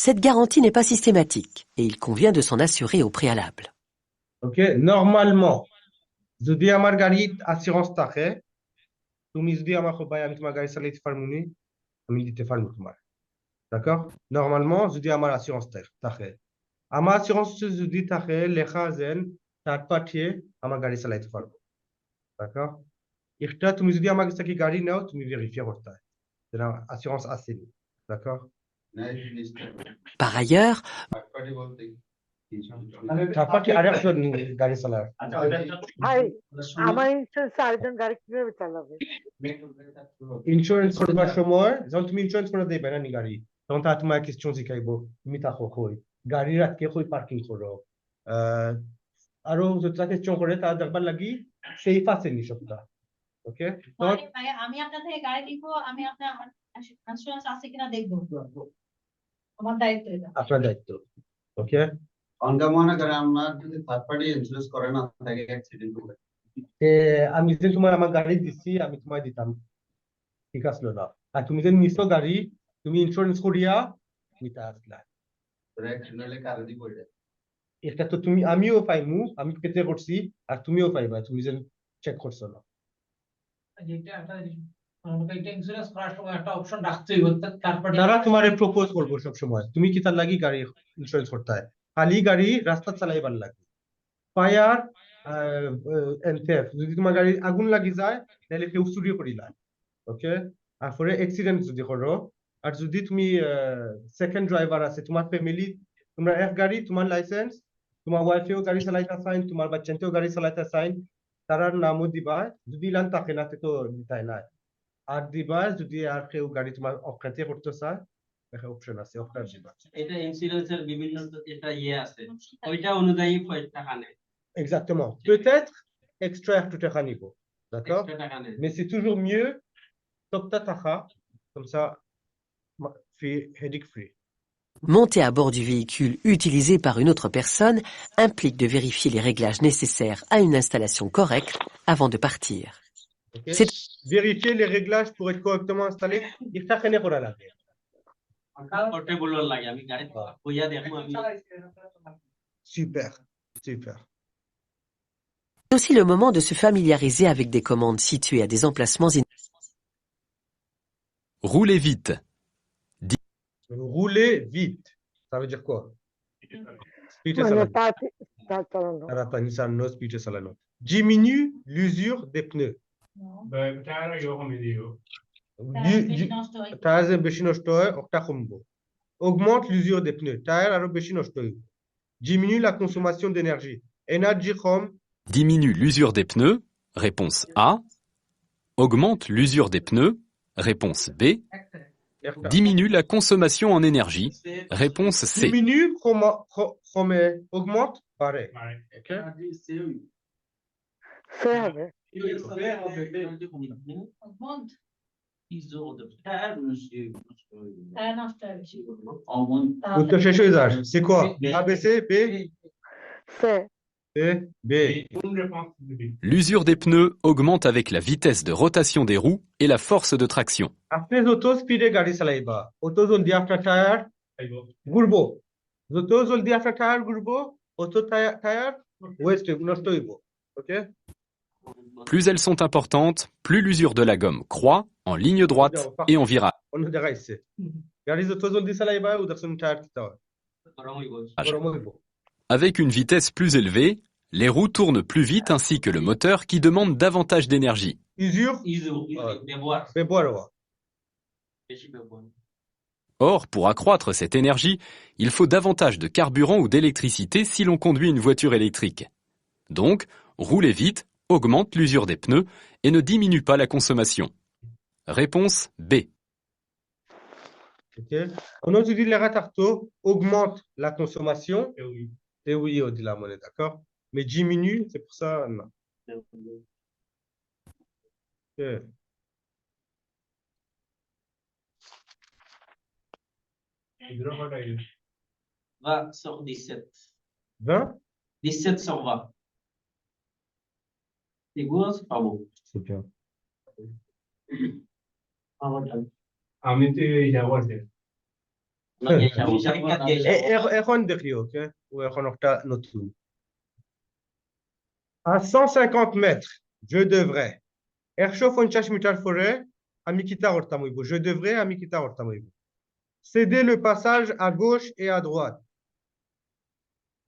Cette garantie n'est pas systématique et il convient de s'en assurer au préalable. OK normalement যদি আমার গাড়ি assurance থাকে তুমি যদি আমার ভাই আমি তোমার গাড়ি চালাইতে পারমুনি আমি দিতে পারমু তোমার d'accord normalement যদি আমার assurance থাকে আমার assurance যদি থাকে লেখা যেন থার্ড পার্টি আমার গাড়ি চালাইতে পারবো d'accord এটা তুমি যদি আমার কাছে কি গাড়ি নাও তুমি ভেরিফাই করতে হয় যেন assurance আছে d'accord Par ailleurs, third party আরেকজন গাড়ি চালায় ভাই আমার ইন্স্যুরেন্স আরেকজন গাড়ি কিভাবে চালাবে ইন্স্যুরেন্স করবার সময় যখন তুমি ইন্স্যুরেন্স করে দেবে না নি গাড়ি তখন তা তোমার কিছু শিখাইবো তুমি তাকে কই গাড়ি রাখকে কই পার্কিং করো আরো যেটা কিছু করে তা দেখবার লাগি সেফ আছে নি সবটা ওকে ভাই আমি আপনার থেকে গাড়ি নিব আমি আপনার ইন্স্যুরেন্স আছে কিনা দেখবো আমার দায়িত্ব এটা আপনার দায়িত্ব ওকে অনগা মনে করে আমরা যদি থার্ড পার্টি ইন্স্যুরেন্স করে না থাকে অ্যাক্সিডেন্ট হবে আমি যে তোমার আমার গাড়ি দিছি আমি তোমায় দিতাম ঠিক আছে না আর তুমি যে নিছো গাড়ি তুমি ইন্স্যুরেন্স করিয়া নিতে আসলা অ্যাক্সিডেন্টে কারে দি পড়ে এটা তো তুমি আমিও পাইমু আমি পেতে করছি আর তুমিও পাইবা তুমি যে চেক করছো না এটা একটা আমাকে এটা ইন্স্যুরেন্স করার সময় একটা অপশন রাখতেই হতো তারপরে তারা তোমারে প্রপোজ করবো সব সময় তুমি কি তার লাগি গাড়ি ইন্স্যুরেন্স করতে হয় খালি গাড়ি রাস্তা চালাইবার লাগে ফায়ার এনথেফ যদি তোমার গাড়ি আগুন লাগি যায় তাহলে কেউ চুরি করিলা ওকে আর পরে অ্যাক্সিডেন্ট যদি করো আর যদি তুমি সেকেন্ড ড্রাইভার আছে তোমার ফ্যামিলি তোমরা এক গাড়ি তোমার লাইসেন্স তোমার ওয়াইফেও গাড়ি চালাইতে চাইন তোমার বাচ্চাতেও গাড়ি চালাইতে চাইন তারার নামও দিবা যদি ইলান থাকে না তো দিতাই না আর দিবা যদি আর কেউ গাড়ি তোমার অকাতে করতে চায় একটা অপশন আছে অপশন দিবা এটা ইন্স্যুরেন্সের বিভিন্ন এটা আছে ওইটা অনুযায়ী টাকা নেয় exactement peut-être extra একটু টাকা নিব d'accord mais c'est toujours mieux topta taka comme ça headache free. Monter à bord du véhicule utilisé par une autre personne implique de vérifier les réglages nécessaires à une installation correcte avant de partir. Okay. Vérifier les réglages pour être correctement installé. Super, super. C'est aussi le moment de se familiariser avec des commandes situées à des emplacements Roulez vite. Rouler vite. Ça veut dire quoi? Diminue l'usure des pneus. Augmente l'usure des pneus. Diminue la consommation d'énergie. Diminue l'usure des pneus. Réponse A. Augmente l'usure des pneus. Réponse B. Diminue la consommation en énergie. Réponse C. Diminue, augmente, pareil. Okay? Tyre নষ্ট হয় বেশি। উত্তর শেষ হয়ে যাস c'est quoi A B C B C C B Une réponse de B. L'usure des pneus augmente avec la vitesse de rotation des roues et la force de traction. আপনি যত স্পিডে গাড়ি চালাইবা অত জলদি আপনার টায়ার Aïe, ঘুরবো যত জলদি আপনার টায়ার ঘুরবো অত টায়ার ওয়েস্ট নষ্ট হইব ওকে Plus elles sont importantes, plus l'usure de la gomme croît en ligne droite et en virage. অন্য জায়গায় ইচ্ছে গাড়ি যত জলদি চালাইবা ওদের টায়ার কিতা হয় গরম হইব Avec une vitesse plus élevée, les roues tournent plus vite ainsi que le moteur qui demande davantage d'énergie. usure ব্যবহার হওয়া Or, pour accroître cette énergie, il faut davantage de carburant ou d'électricité si l'on conduit une voiture électrique. Donc, rouler vite augmente l'usure des pneus et ne diminue pas la consommation. Réponse B. ok on a dit les ratarto augmente la consommation et oui on dit la monnaie d'accord mais diminue c'est pour ça non ok 20 sur 17. 20 17 sur 20. C'est beau, c'est pas beau. c'est bien আমি তো যাওয়ার দেখ এখন দেখি ওকে ও এখন একটা নতুন à 150 mètres je devrais 150 মিটার পরে আমি কিতা করতাম হইব je devrais আমি কিতা করতাম হইব céder le passage à gauche et à droite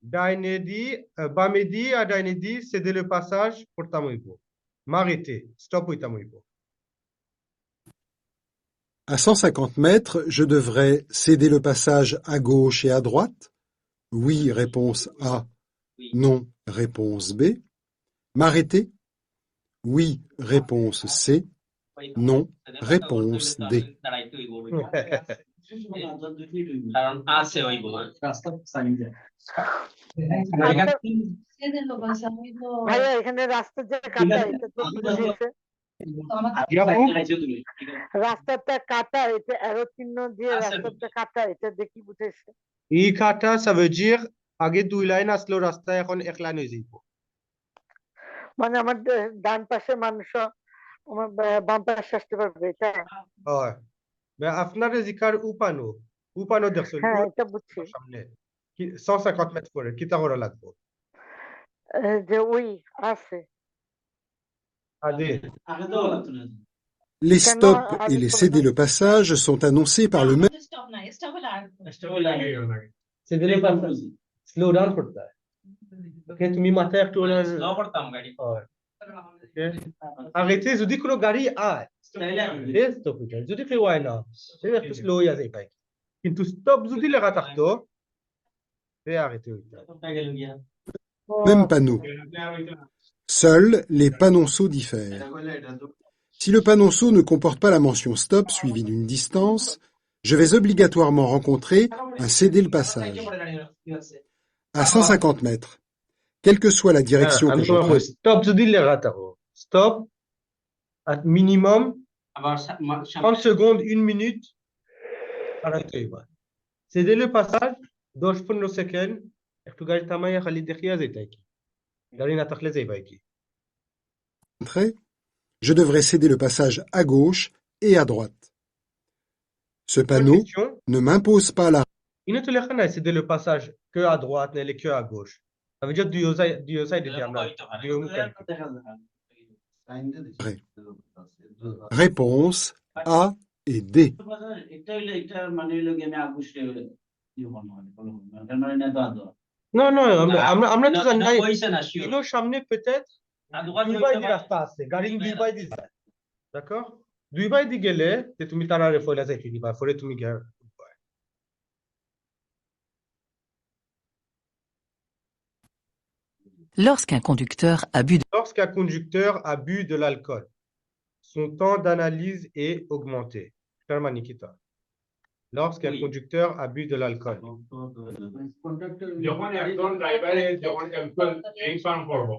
ডাইনে দি বামে দি আর ডাইনে দি céder le passage করতাম হইব m'arrêter stop হইতাম হইব À 150 mètres, je devrais céder le passage à gauche et à droite? Oui, réponse A. Non, réponse B. M'arrêter? Oui, réponse C. Non, réponse D. ভাইয়া এখানে রাস্তার যে কাটা এটা তো কি বুঝিয়েছে রাস্তাটা কাটা এটা অ্যারো চিহ্ন দিয়ে রাস্তাটা কাটা এটা দেখি বুঝেছে ই কাটা ça veut dire আগে দুই লাইন আসলো রাস্তা এখন এক লাইন হয়ে যাইব মানে আমার ডান পাশে মানুষ আমার বাম পাশে আসতে পারবে এটা হয় আপনার জিকার উপানো দেখছেন হ্যাঁ এটা বুঝছি সামনে 150 mètres পরে কিতা করা লাগবে যে ওই আছে Les stops et les céder le passage sont annoncés par le même. Stop না স্টপ হলো আর céder le passage slow down করতে হয় ওকে তুমি মাথায় একটু স্লো করতাম গাড়ি arrêter যদি কোনো গাড়ি আয় স্টপ হইতে যদি কেউ আয় না সে একটু স্লো হয়ে যায় ভাই কিন্তু স্টপ যদি লেখা থাকতো সে arrêter হইতো Même panneau. Seuls les panonceaux diffèrent. Si le panonceau ne comporte pas la mention stop suivie d'une distance, je vais obligatoirement rencontrer un céder le passage. À 150 mètres, quelle que soit la direction que j'emprunte. Stop যদি লেখা থাকো stop at minimum 30 secondes 1 minute arrêter এবার céder le passage 10-15 সেকেন্ড একটু গাড়ি থামাইয়া খালি দেখিয়া যাইতাই কি গাড়ি না থাকলে যাইবাই কি Je devrais céder le passage à gauche et à droite. Ce panneau ne m'impose pas la... Il ne te laisse pas céder le passage que à droite, mais que à gauche. Ça veut dire du side Réponse A et D. Non, non, আমরা তো জানি এগুলো সামনে peut-être দুইবার দি রাস্তা আছে গাড়ি দুইবার দি যায় d'accord দুইবার দি গেলে যে তুমি তারারে ফয়লা যাইতে দিবা পরে তুমি Lorsqu'un conducteur a bu de l'alcool, son temps d'analyse est augmenté. Ferma Nikita. Lorsqu'un conducteur a bu de l'alcool. যখন একজন ড্রাইভারে যখন অ্যালকোহল ড্রিঙ্ক পান করব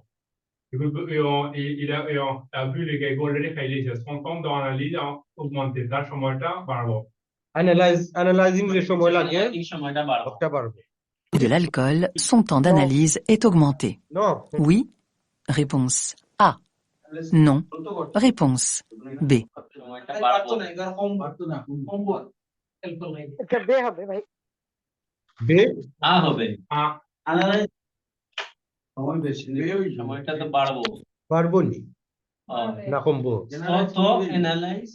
a vu les gars already failli son temps dans l'analyse augmenter তার সময়টা বাড়াবো Analyzing les সময় লাগে এই সময়টা বাড়াবো ওটা বাড়বে De l'alcool, son temps d'analyse est augmenté. Non. Oui. Réponse A. Non. Réponse B. সময়টা বাড়াবো এটা বে হবে ভাই B হবে Analyze সময় বেশি সময়টা তো বাড়াবো পারবো নি না কমবো তো অ্যানালাইজ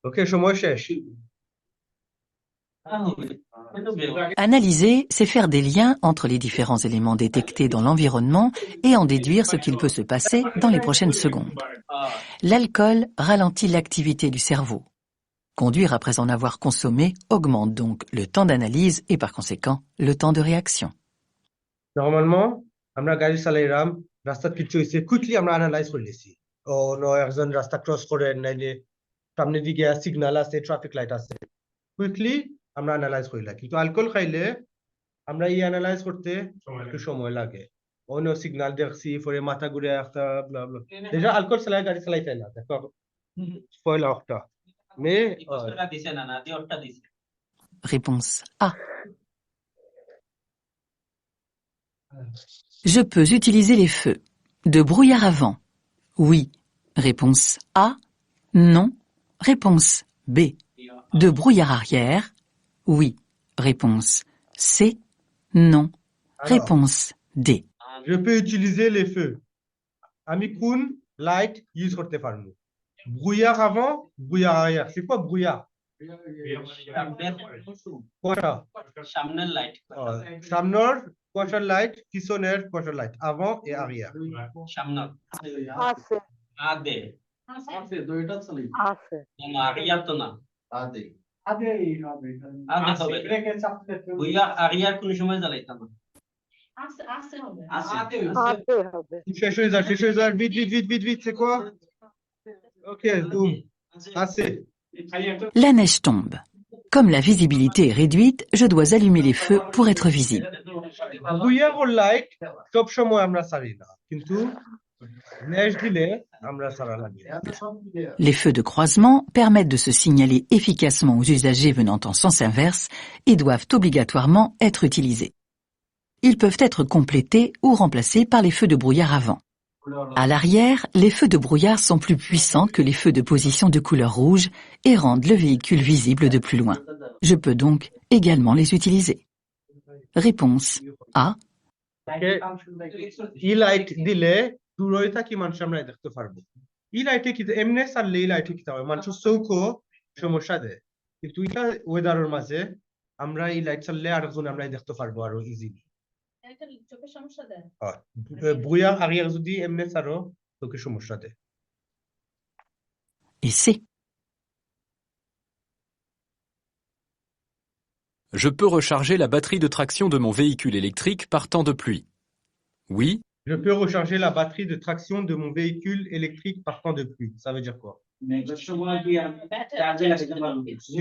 ওকে সময় শেষ Analyser, c'est faire des liens entre les différents éléments détectés dans l'environnement et en déduire ce qu'il peut se passer dans les prochaines secondes. L'alcool ralentit l'activité du cerveau. Conduire après en avoir consommé augmente donc le temps d'analyse et par conséquent le temps de réaction. Normalement, আমরা গাড়ি চালাইলাম রাস্তা কিছু হইছে কুইকলি আমরা অ্যানালাইজ করলেছি ও নো একজন রাস্তা ক্রস করে নাইলে সামনে দিকে সিগন্যাল আছে ট্রাফিক লাইট আছে কুইকলি আমরা অ্যানালাইজ করিলা কিন্তু অ্যালকোহল খাইলে আমরা এই অ্যানালাইজ করতে একটু সময় লাগে অন্য সিগন্যাল দেখছি পরে মাথা ঘুরে একটা ব্লা ব্লা déjà অ্যালকোহল চালায় গাড়ি চালাইতে না দেখো স্পয়েল অফটা মে দিছে না দি ওটা দিছে Réponse A. Je peux utiliser les feux de brouillard avant. Oui. Réponse A. Non. Réponse B. De brouillard arrière. Oui. Réponse C. Non. Réponse D. Je peux utiliser les feux. Ami Kun, light, use করতে পারবো brouillard avant, brouillard arrière. C'est quoi brouillard? Quoi? সামনের লাইট সামনের quarter light পিছনের quarter light avant et arrière. সামনের আছে আদে আছে দুইটা চলে আছে না আরিয়া তো না আদে আদে হবে বুইয়া আরিয়া কোন সময় জ্বালাইতাম না আছে হবে শেষ হয়ে যায় vite vite c'est quoi? Ok, boum. Assez. La neige tombe. Comme la visibilité est réduite, je dois allumer les feux pour être visible. brouillard or light সব সময় আমরা সারি না কিন্তু neige দিলে আমরা সারা লাগে Les feux de croisement permettent de se signaler efficacement aux usagers venant en sens inverse et doivent obligatoirement être utilisés. Ils peuvent être complétés ou remplacés par les feux de brouillard avant. À l'arrière, les feux de brouillard sont plus puissants que les feux de position de couleur rouge et rendent le véhicule visible de plus loin. Je peux donc également les utiliser. Réponse A. এই লাইট দিলে দূরে থাকি মানুষ আমরা দেখতে পারবো এই লাইটে কি এমনি সারলে এই লাইটে কি হয় মানুষ চৌকো সমস্যা দেয় কিন্তু এটা ওয়েদারের মাঝে আমরা এই লাইট চাললে আরেকজন আমরা দেখতে পারবো আরো ইজিলি চোখের সমস্যা দেয় brouillard arrière যদি এমনি সারো চোখে সমস্যা দেয় Et C. Je peux recharger la batterie de traction de mon véhicule électrique par temps de pluie. Oui. Je peux recharger la batterie de traction de mon véhicule électrique par temps de pluie. Ça veut dire quoi?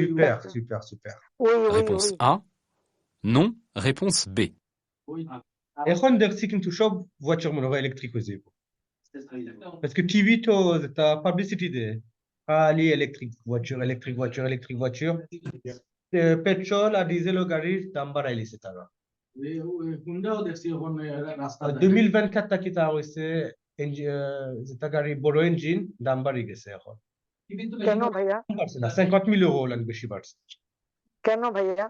Super. Réponse A. Non. Réponse B. এখন দেখছি কিন্তু সব voiture মনে হয় electric হয়ে যাবে parce que TV তো এটা publicity দেয় খালি electric voiture পেট্রোল আর ডিজেল গাড়ির দাম বাড়াইছে তারা হুন্ডাও দেখছি ওখানে রাস্তা 2024 কি তা হইছে যেটা গাড়ি বড় ইঞ্জিন দাম বাড়ি গেছে এখন কেন ভাইয়া না 50,000 ইউরো লাগ বেশি বাড়ছে কেন ভাইয়া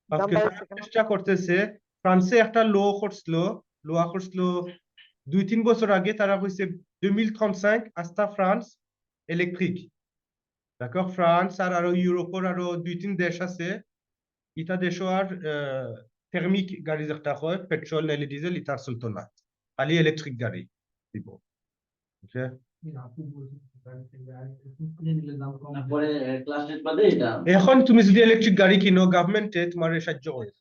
দাম বাড়ছে কেন চেষ্টা করতেছে ফ্রান্সে একটা লো করছিল 2-3 বছর আগে তারা কইছে 2035 আস্তা ফ্রান্স ইলেকট্রিক d'accord France আর ইউরোপের আরো 2-3 দেশ আছে এটা দেশ আর thermique গাড়ি যেটা হয় পেট্রোল নাইলে ডিজেল এটা চলতো না খালি ইলেকট্রিক গাড়ি দিব ওকে এখন তুমি যদি ইলেকট্রিক গাড়ি কিনো গভর্নমেন্টে তোমার সাহায্য করে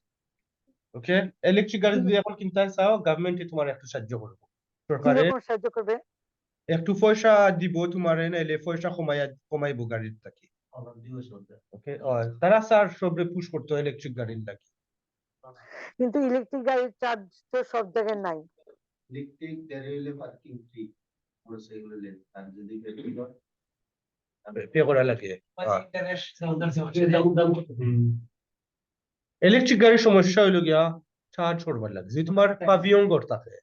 ওকে ইলেকট্রিক গাড়ি যদি এখন কিনতে চাও গভর্নমেন্টে তোমার একটু সাহায্য করবে সরকারে সাহায্য করবে একটু পয়সা দিব তোমার নাইলে পয়সা কমাইবো গাড়ির থেকে ওকে তারা স্যার সবরে পুশ করতো ইলেকট্রিক গাড়ির লাগে কিন্তু ইলেকট্রিক গাড়ির চার্জ তো সব জায়গায় নাই। ইলেকট্রিক গাড়ি হলে পার্কিং ফ্রি মোটরসাইকেল হলে আর যদি পে করা লাগে ইলেকট্রিক গাড়ির সমস্যা হইলো গিয়া চার্জ করবার লাগে যদি তোমার পাভিয়ন ঘর থাকে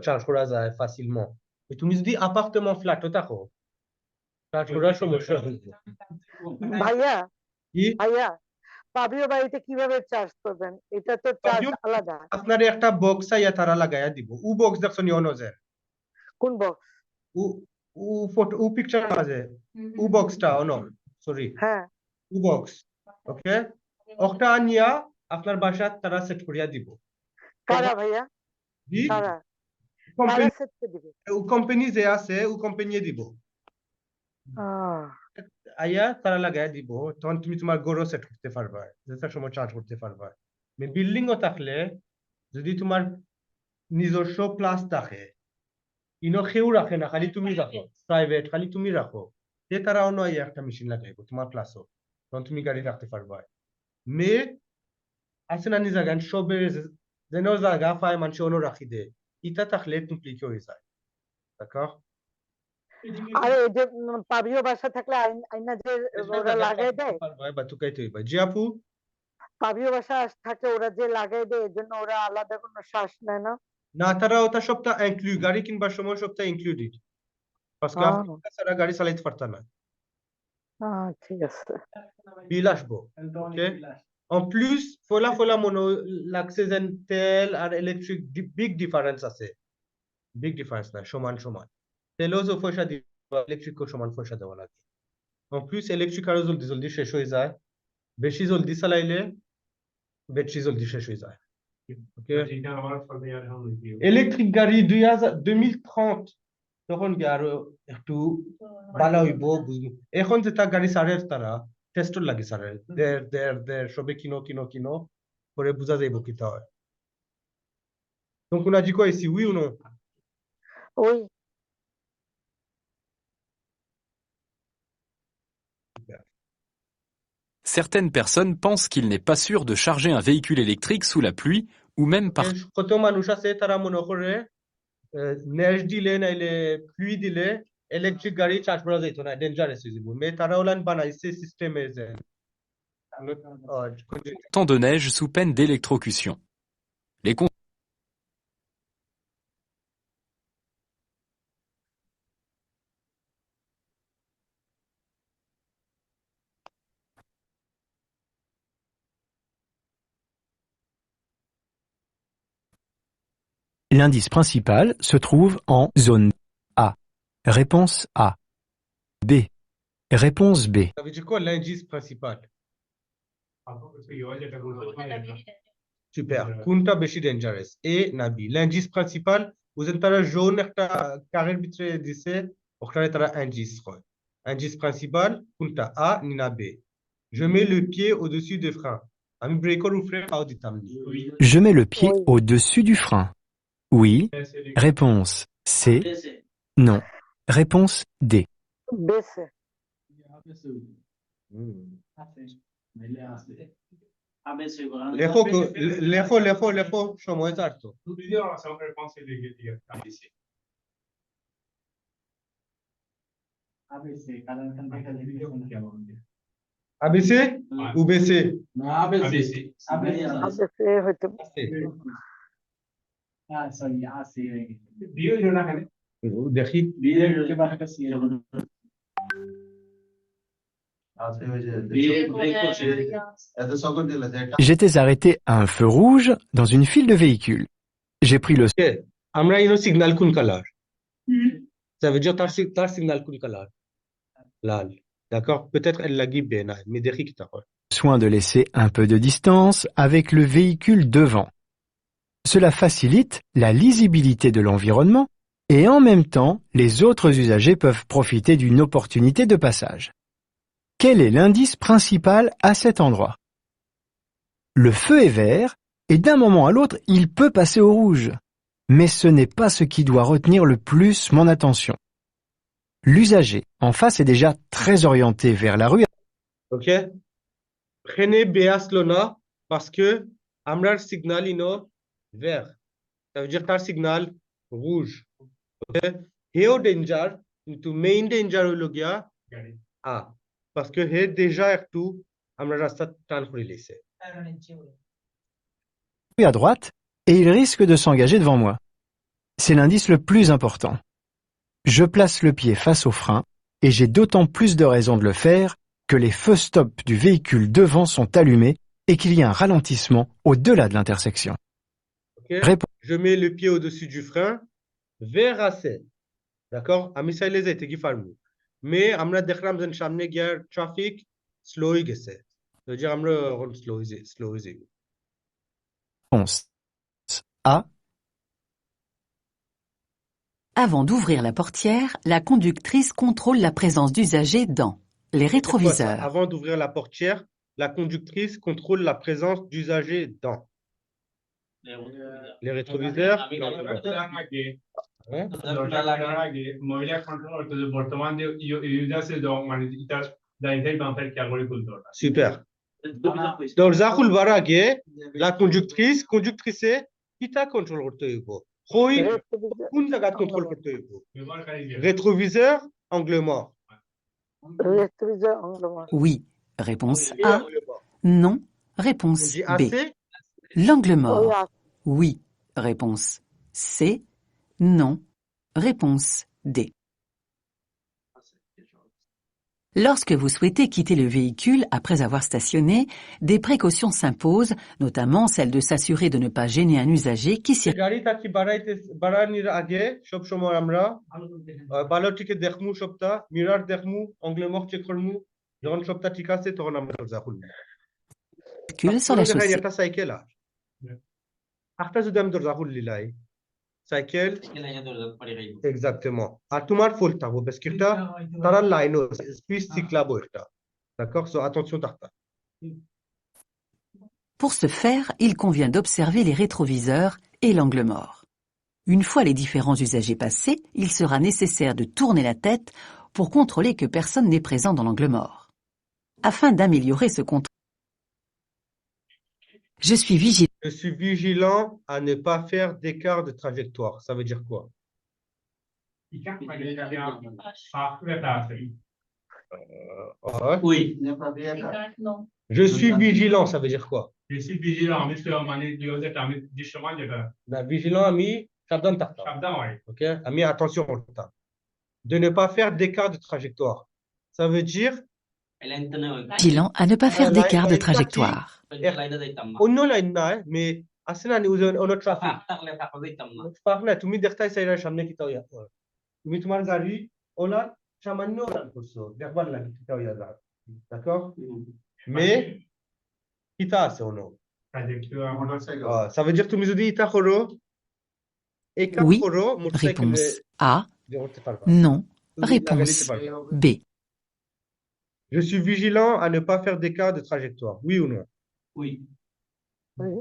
চার্জ করা যায় ফাসিলমো তুমি যদি অ্যাপার্টমেন্ট ফ্ল্যাটে থাকো চার্জ করার সমস্যা হইবে। ভাইয়া ভাইয়া পাবিও বাড়িতে কিভাবে চার্জ করবেন? এটা তো চার্জ আলাদা। আপনার একটা বক্স আইয়া তারা লাগাইয়া দিব ও বক্স দেখছো নি অনজের কোন বক্স? ও ফটো ও পিকচার আছে ও বক্সটা অন সরি হ্যাঁ ও বক্স ওকে ওটা আনিয়া আপনার বাসা তারা সেট করিয়া দিব। কারা ভাইয়া? কারা কারা সেট করে দিবে? ও কোম্পানি যে আছে ও কোম্পানি দিব আইয়া তারা লাগাইয়া দিব তখন তুমি তোমার গরো সেট করতে পারবা যেটা সময় চার্জ করতে পারবা। বিল্ডিং ও থাকলে যদি তোমার নিজস্ব প্লাস থাকে ইনো কেউ রাখে না খালি তুমি রাখো প্রাইভেট খালি তুমি রাখো সে তারা অন্য একটা মেশিন লাগাইবো তোমার প্লাসও তখন তুমি গাড়ি রাখতে পারবা। মে আছে না নিজা গান সবে যেন জায়গা পায় মানুষ অন্য রাখি দে ইটা থাকলে কমপ্লিট হয়ে যায় d'accord আরে এই যে পাবিও বাসা থাকলে আইনা যে ওরা লাগাই দেয় বা তুকাইতে হইবা জি আপু পাবিও বাসা থাকলে ওরা যে লাগাই দেয় এজন্য ওরা আলাদা কোনো শ্বাস নেয় না? না তারা ওটা সবটা ইনক্লুড গাড়ি কিনবার সময় সবটা ইনক্লুডেড parce que আপনি সারা গাড়ি চালাইতে পারতা না। ঠিক আছে বিল আসবো ওকে en plus ফলা মনো লাগছে যেন তেল আর ইলেকট্রিক বিগ ডিফারেন্স আছে বিগ ডিফারেন্স না সমান তেলও যে পয়সা দিবা ইলেকট্রিকও সমান পয়সা দেওয়া লাগে en plus ইলেকট্রিক আরো জলদি শেষ হয়ে যায় বেশি জলদি চালাইলে ব্যাটারি জলদি শেষ হয়ে যায় ওকে ইলেকট্রিক গাড়ি 2030 তখন কি আরো একটু ভালো হইব বুঝবো এখন যে তা গাড়ি সারের তারা টেস্টর লাগে সারের দের সবে কিনো করে বুঝা যাইব কিতা হয়। donc on a dit quoi ici oui ou non? oui Certaines personnes pensent qu'il n'est pas sûr de charger un véhicule électrique sous la pluie ou même par... কত মানুষ আছে তারা মনে করে নেজ দিলে নাইলে প্লুই দিলে ইলেকট্রিক গাড়ি চার্জ করা যাইতো না ডেঞ্জারাস হয়ে যাবে মে তারা ওলান বানাইছে সিস্টেমে যে temps de neige sous peine d'électrocution. Les L'indice principal se trouve en zone A. Réponse A. B. Réponse B. Ça veut dire quoi l'indice principal? Super. কোনটা বেশি ডেঞ্জারাস এ না বি? l'indice principal ওজন তারা jaune একটা কারের ভিতরে দিছে ওখানে তারা indice হয় indice principal কোনটা A না B? je mets le pied au-dessus du frein আমি ব্রেকর উপরে পাও দিতাম নি je mets le pied au-dessus du frein. Oui. Réponse C. Non. Réponse D. লেখো সময় যাচ্ছ ABC ou BC? দেখি J'étais arrêté à un feu rouge dans une file de véhicules. J'ai pris le... আমরা ইনো সিগন্যাল কোন কালার? Ça veut dire তার সিগন্যাল কোন কালার? লাল. D'accord? Peut-être elle l'a guidé, mais দেখি কি তা হয়. Soin de laisser un peu de distance avec le véhicule devant. Cela facilite la lisibilité de l'environnement et en même temps, les autres usagers peuvent profiter d'une opportunité de passage. Quel est l'indice principal à cet endroit? Le feu est vert et d'un moment à l'autre, il peut passer au rouge. Mais ce n'est pas ce qui doit retenir le plus mon attention. L'usager en face est déjà très orienté vers la rue. Ok? Prenez Beaslona parce que Amrar signal ino vert. Ça veut dire tar signal rouge. Ok? Heo danger, কিন্তু main danger হইলো গিয়া parce que হে déjà একটু আমরা রাস্তা টান করে লইছে। À droite et il risque de s'engager devant moi. C'est l'indice le plus important. Je place le pied face au frein et j'ai d'autant plus de raisons de le faire que les feux stop du véhicule devant sont allumés et qu'il y a un ralentissement au-delà de l'intersection. Okay. Je mets le pied au-dessus du frein vers assez. D'accord? Mais আমরা দেখলাম যে সামনে গিয়ে traffic slow হয়ে গেছে। তো যে আমরা স্লো হয়ে যাই। Réponse A. Avant d'ouvrir la portière, la conductrice contrôle la présence d'usagers dans les rétroviseurs. Avant d'ouvrir la portière, la conductrice contrôle la présence d'usagers dans les rétroviseurs. Super. Donc, la conductrice, qui t'a contrôle rétroviseur, angle mort. Rétroviseur, angle mort. Oui. Réponse A. Non. Réponse B. L'angle mort. Oui. Réponse C. Non. Réponse D. Lorsque vous souhaitez quitter le véhicule après avoir stationné, des précautions s'imposent, notamment celle de s'assurer de ne pas gêner un usager qui circule. Sur la chaussée. Cycle. Exactement. À tout mal faut le tabo parce que t'as la line puis cycle d'accord? So attention tarta. Pour ce faire, il convient d'observer les rétroviseurs et l'angle mort. Une fois les différents usagers passés, il sera nécessaire de tourner la tête pour contrôler que personne n'est présent dans l'angle mort. Afin d'améliorer ce contrôle, je suis vigilant à ne pas faire d'écart de trajectoire. Ça veut dire quoi? Oui. Je suis vigilant, ça veut dire quoi? Je suis vigilant, vigilant, ami, ok? Ami, attention, de ne pas faire d'écart de trajectoire. Ça veut dire vigilant à ne pas faire d'écart de trajectoire. অন্য লাইন না mais আছে না অন্য ট্রাফিক পাক না তুমি দেখতাই সাইডের সামনে কি তাও তুমি তোমার গাড়ি ওলা সামান্য রান করছো দেখবার লাগে কি তাও যা d'accord mais কিতা আছে অন্য ça veut dire তুমি যদি ইতা করো oui réponse A non réponse B. Je suis vigilant à ne pas faire d'écart de trajectoire. Oui ou non? Oui. Oui.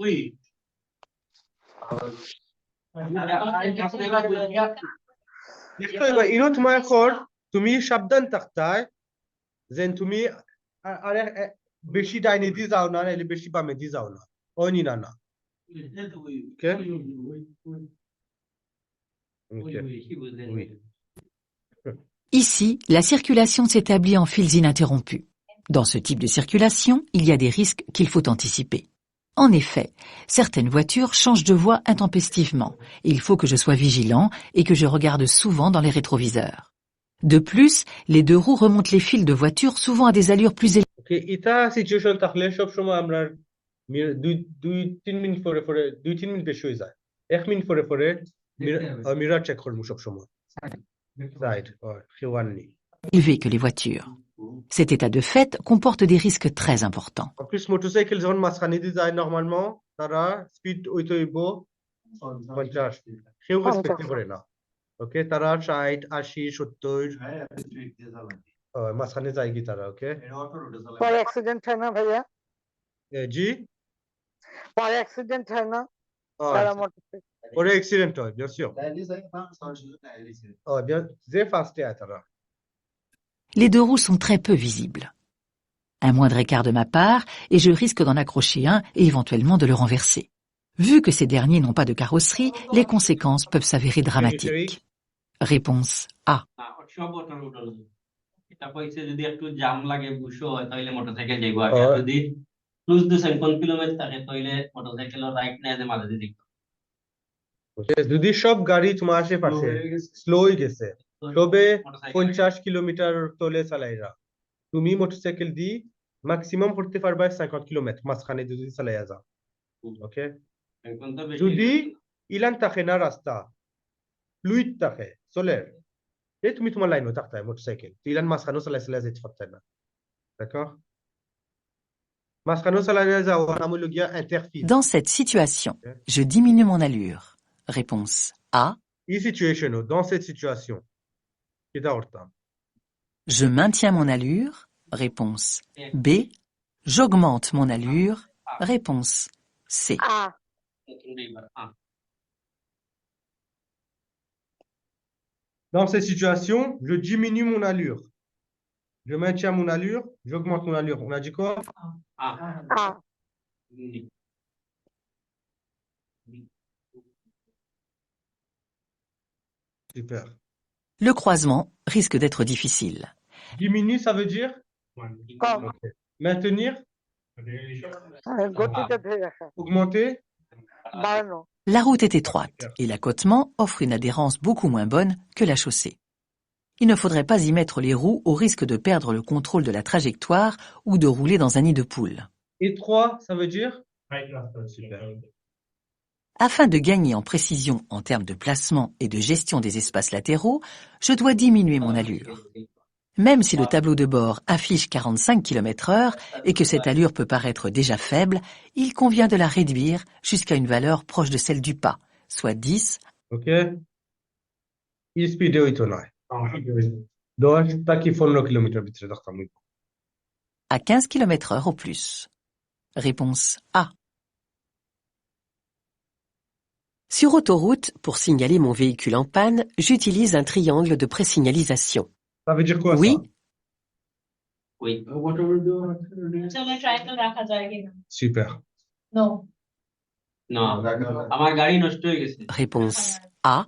Oui. ইনো তোমার এখন তুমি সাবধান থাকতাই যেন তুমি আরে বেশি ডাইনে দি যাও না নাইলে বেশি বামে দি যাও না ওনি না না ওকে Oui. Ici, la circulation s'établit en fils ininterrompus. Dans ce type de circulation, il y a des risques qu'il faut anticiper. En effet, certaines voitures changent de voie intempestivement et il faut que je sois vigilant et que je regarde souvent dans les rétroviseurs. De plus, les deux roues remontent les fils de voitures souvent à des allures plus élevées. Okay, এটা সিচুয়েশন থাকলে সব সময় আমরা 2-3 মিনিট পরে 2-3 মিনিট বেশি হয়ে যায় 1 মিনিট পরে মিরর চেক করব সব সময় side or hiwanni élevé que les voitures. Cet état de fait comporte des risques très importants. En plus motorcycle zone maskhani di যায় normalement tara speed হইতো 50 কেউ রেসপেক্ট করে না ওকে তারা 60 80 70 মাঝখানে যায় কি তারা ওকে পরে অ্যাক্সিডেন্ট হয় না ভাইয়া জি পরে অ্যাক্সিডেন্ট হয় না তারা motorcycle Pour accident, bien sûr. Oh, bien, c'est fast. Les deux roues sont très peu visibles. Un moindre écart de ma part et je risque d'en accrocher un et éventuellement de le renverser. Vu que ces derniers n'ont pas de carrosserie, les conséquences peuvent s'avérer dramatiques. Réponse A. যদি সব গাড়ি তোমার আশেপাশে স্লো হয়ে গেছে তবে 50 কিলোমিটার তলে চালাইরা তুমি মোটরসাইকেল দি ম্যাক্সিমাম করতে পারবা 50 কিলোমিটার মাঝখানে যদি চালাইয়া যাও ওকে যদি ইলান থাকে না রাস্তা ফ্লুইড থাকে চলে এই তুমি তোমার লাইনও থাকতে মোটরসাইকেল ইলান মাঝখানে চালাই যেতে পারতে না d'accord মাঝখানে চালাইয়া যাও নাম হলো গিয়া ইন্টারফিল Dans cette situation, je diminue mon allure. Réponse A. Dans cette situation. Je maintiens mon allure. Réponse B. J'augmente mon allure. Réponse C. Dans cette situation, je diminue mon allure. Je maintiens mon allure, j'augmente mon allure. On a dit quoi? Super. Le croisement risque d'être difficile. Diminuer, ça veut dire okay. Maintenir. Augmenter. La route est étroite et l'accotement offre une adhérence beaucoup moins bonne que la chaussée. Il ne faudrait pas y mettre les roues au risque de perdre le contrôle de la trajectoire ou de rouler dans un nid de poule. Étroit, ça veut dire super. Afin de gagner en précision en termes de placement et de gestion des espaces latéraux, je dois diminuer mon allure. Même si le tableau de bord affiche 45 km/h et que cette allure peut paraître déjà faible, il convient de la réduire jusqu'à une valeur proche de celle du pas, soit 10. Ok. Il speed à 15 km/h au plus. Réponse A. Sur autoroute, pour signaler mon véhicule en panne, j'utilise un triangle de présignalisation. Ça veut dire quoi oui. Ça? Oui. Super. Non. Non. Réponse A.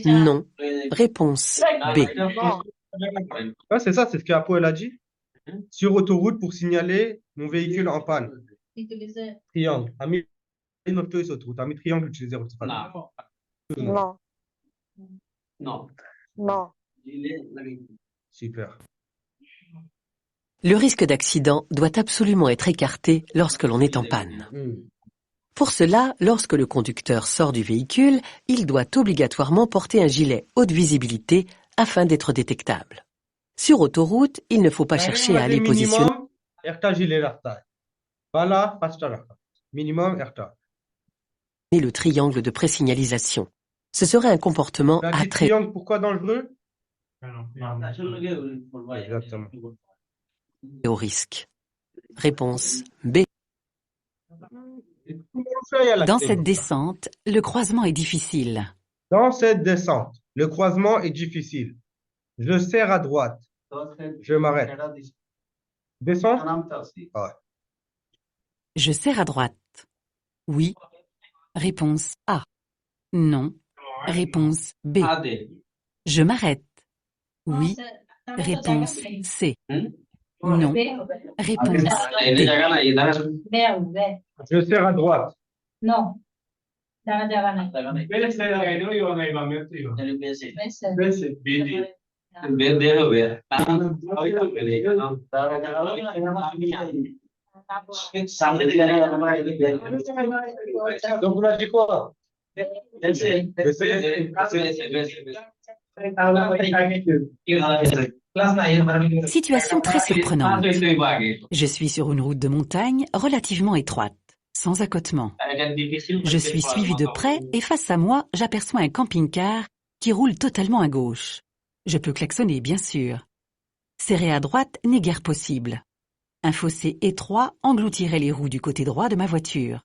Non. Réponse B. Ah, c'est ça, c'est ce qu'Apo elle a dit. Sur autoroute pour signaler mon véhicule en panne. Triangle. Ami autoroute. Ami triangle utilisé. Non. Non. Non. Super. Le risque d'accident doit absolument être écarté lorsque l'on est en panne. Pour cela, lorsque le conducteur sort du véhicule, il doit obligatoirement porter un gilet haute visibilité afin d'être détectable. Sur autoroute, il ne faut pas chercher à aller positionner le triangle de présignalisation. Ce serait un comportement à très... Pourquoi dangereux? Exactement. Au risque. Réponse B. Dans cette descente, le croisement est difficile. Dans cette descente, le croisement est difficile. Je serre à droite. Je m'arrête. Descends. Ah. Je serre à droite. Oui. Réponse A. Non. Réponse B. Je m'arrête. Oui. Réponse C. Non. Réponse D. Je serre à droite. Non. Donc on a dit quoi? Situation très surprenante. Je suis sur une route de montagne relativement étroite, sans accotement. Je suis suivi de près et face à moi, j'aperçois un camping-car qui roule totalement à gauche. Je peux klaxonner, bien sûr. Serrer à droite n'est guère possible. Un fossé étroit engloutirait les roues du côté droit de ma voiture.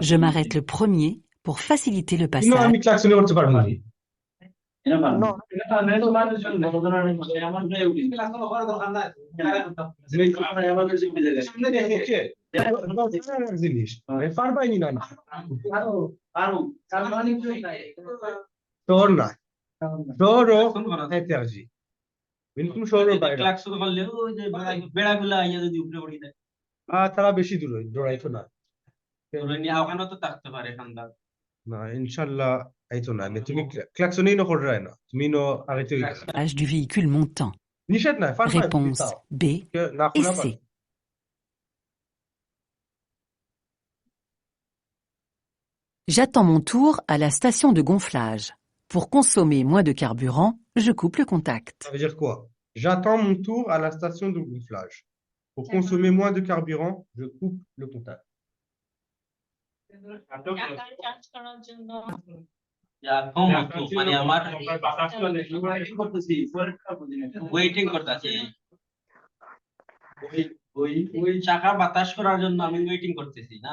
Je m'arrête le premier pour faciliter le Non, passage. আমি klaxonner করতে পারবো না। জিনিস পারবাইনি না তোর না তোরও interdit বিনকুম শহরের বাইরে বেড়াগুলা আইয়া যদি উপরে পড়ি দেয় তারা বেশি দূরে দৌড়াইতো না ওখানে তো থাকতে পারে খান্দার না ইনশাআল্লাহ আইতো না তুমি klaxonner no কররাই না তুমি no arrêter Âge du véhicule montant. নিষেধ না fur Réponse B et C. J'attends mon tour à la station de gonflage. Pour consommer moins de carburant, je coupe le contact. Ça veut dire quoi? J'attends mon tour à la station de gonflage. Pour consommer moins de carburant, je coupe le contact. Waiting করতেছি ওই চাকা বাতাস করার জন্য আমি ওয়েটিং করতেছি না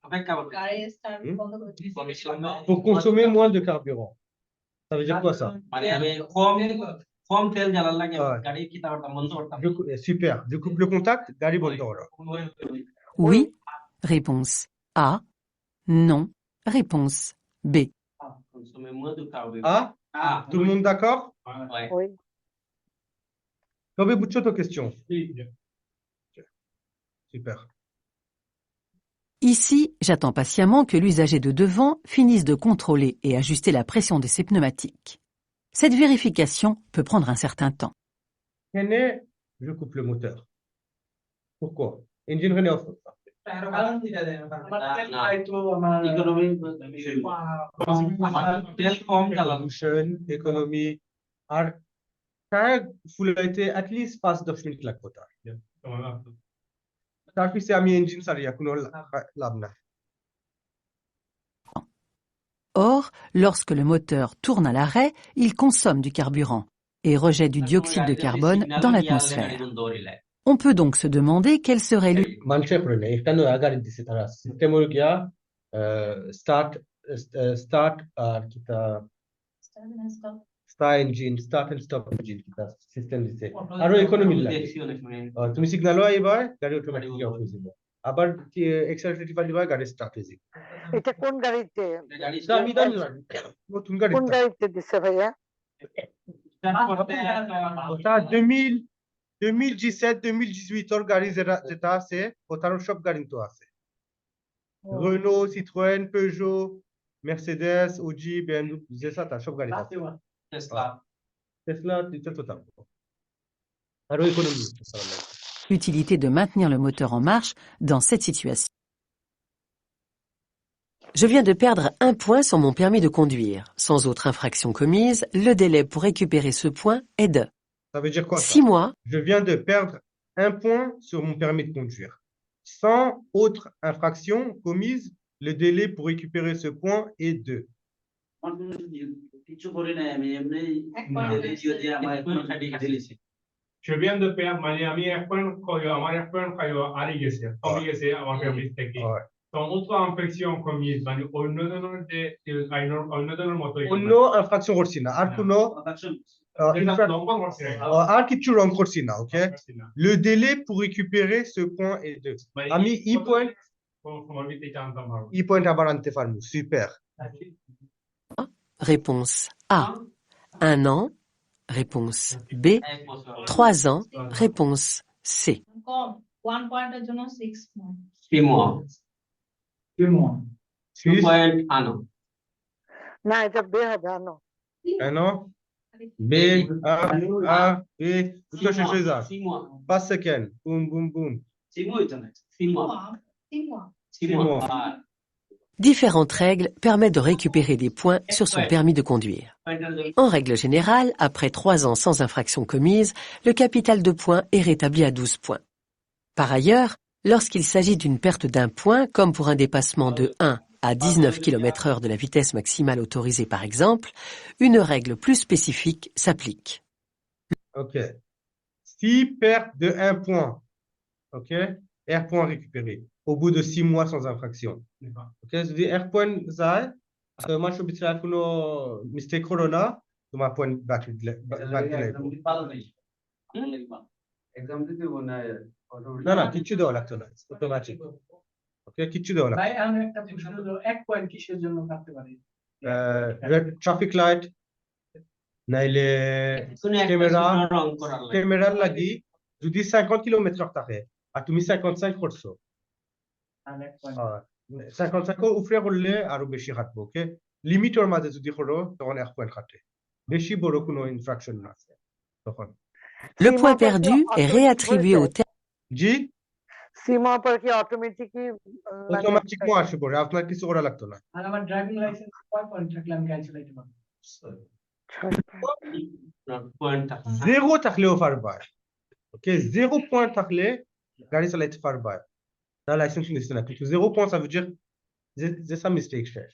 অপেক্ষা করতেছি Pour consommer moins de carburant. Ça veut dire quoi ça? মানে আমি কম তেল জ্বালার লাগে গাড়ি কি তারটা বন্ধ করতাম Super, je coupe le contact, গাড়ি বন্ধ করো Oui, réponse A. Non, réponse B. Ah, tout le monde d'accord? Oui. Tove buccio to question. Super. Ici, j'attends patiemment que l'usager de devant finisse de contrôler et ajuster la pression de ses pneumatiques. Cette vérification peut prendre un certain temps. Je coupe le moteur. Pourquoi? Engine rené off. Économie. আর টায়ার ফুল হইতে at least 5-10 মিনিট লাগবে তার পিছে আমি ইঞ্জিন সারিয়া কোনো লাভ না Or, lorsque le moteur tourne à l'arrêt, il consomme du carburant et rejette du dioxyde de carbone dans l'atmosphère. On peut donc se demander quel serait le... Start engine, start and stop engine system দিছে আরো ইকোনমি লাগে তুমি সিগন্যাল আইবা গাড়ি automatically of হয়ে যাবে আবার এক্সেলারেটর টিপা দিবা গাড়ি স্টার্ট হয়ে যাবে এটা কোন গাড়িতে দামি নতুন গাড়ি কোন গাড়িতে দিছে ভাইয়া ওটা 2017 2018 এর গাড়ি যেটা আছে ওটার সব গাড়ি তো আছে Renault, Citroën, Peugeot, Mercedes, Audi, BMW, যেটা তা সব গাড়ি আছে Tesla, total. L'utilité de maintenir le moteur en marche dans cette situation. Je viens de perdre un point sur mon permis de conduire. Sans autre infraction commise, le délai pour récupérer ce point est de Ça veut dire quoi, 6 mois. Je viens de perdre un point sur mon permis de conduire. Sans autre infraction commise, le délai pour récupérer ce point est de Je viens de perdre মানে আমি এখন আমার এখন হারিয়ে গেছে কমে গেছে আমার ফ্যামিলি থেকে তো autre infraction commise মানে অন্য ধরনের মতো অন্য infraction করছি না আর কোনো আর কিছু রং করছি না ওকে le délai pour récupérer ce point est de আমি e point আবার আনতে পারবো super Réponse A. 1 an. Réponse B. 3 ans. Réponse C. 1 পয়েন্টের জন্য 6 পয়েন্ট 3 mois 2 point ano না এটা বে হবে আনো ano B A B tout ce chose là pas second boum boum boum 6 mois এটা না 6 mois 6 mois Différentes règles permettent de récupérer des points sur son permis de conduire. En règle générale, après 3 ans sans infraction commise, le capital de points est rétabli à 12 points. Par ailleurs, lorsqu'il s'agit d'une perte d'un point, comme pour un dépassement de 1 à 19 km/h de la vitesse maximale autorisée par exemple, une règle plus spécifique s'applique. Ok. Si perte de 1 point, ok, R point récupéré au bout de 6 mois sans infraction. Ok, je dis R point ça, তোমার সুবিধা কোনো মিস্টেক করো না, তোমার পয়েন্ট বাকি না না কিচ্ছু দেওয়া লাগতো না, অটোমেটিক। ওকে, কিচ্ছু দেওয়া লাগতো ভাই আমি একটা প্রশ্ন হলো, 1 পয়েন্ট কিসের জন্য কাটতে পারি? রেড ট্রাফিক লাইট নাইলে ক্যামেরার লাগি যদি 50 কিলোমিটার থাকে আর তুমি 55 করছো, 55 উপরে করলে আরো বেশি কাটবো। ওকে, লিমিটের মাঝে যদি করো তখন 1 পয়েন্ট কাটে, বেশি বড় কোনো ইনফ্রাকশন না তখন। Le point perdu est réattribué au terme. জি, সীমা পর কি অটোমেটিকলি অটোমেটিকলি আসে পড়ে, আপনার কিছু করা লাগতো না। আর আমার ড্রাইভিং লাইসেন্স কয় পয়েন্ট থাকলে আমি গাড়ি চালাতে পারবো? 0 থাকলেও পারবা। ওকে, 0 পয়েন্ট থাকলে গাড়ি চালাইতে পারবা, না লাইসেন্স নিতে না, কিন্তু 0 পয়েন্ট ça veut dire যে ça mistake শেষ,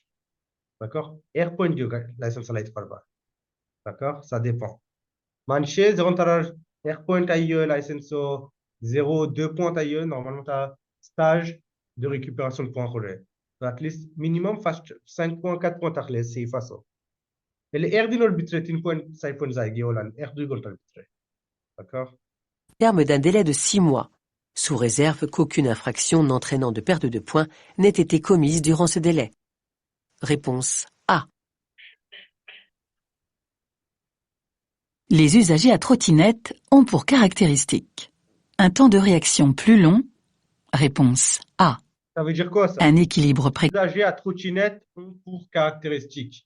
d'accord? 1 পয়েন্ট দিয়ে লাইসেন্স চালাইতে পারবা, d'accord? ça dépend। মানুষে যখন তারা 1 পয়েন্ট আইয়ে লাইসেন্স 0 2 পয়েন্ট আইয়ে, normalement ta stage de récupération de points করে, তো at least minimum 5 points 4 points থাকলে সেই ফাসো এলে এর দিনের ভিতরে 3 পয়েন্ট 4 পয়েন্ট যায় গিয়ে হলান 1-2 ঘন্টার ভিতরে, d'accord? Terme d'un délai de 6 mois, sous réserve qu'aucune infraction n'entraînant de perte de points n'ait été commise durant ce délai. Réponse A. Les usagers à trottinette ont pour caractéristique un temps de réaction plus long. Réponse A. Ça veut dire quoi ça? Un équilibre Les usagers à trottinette ont pour caractéristique.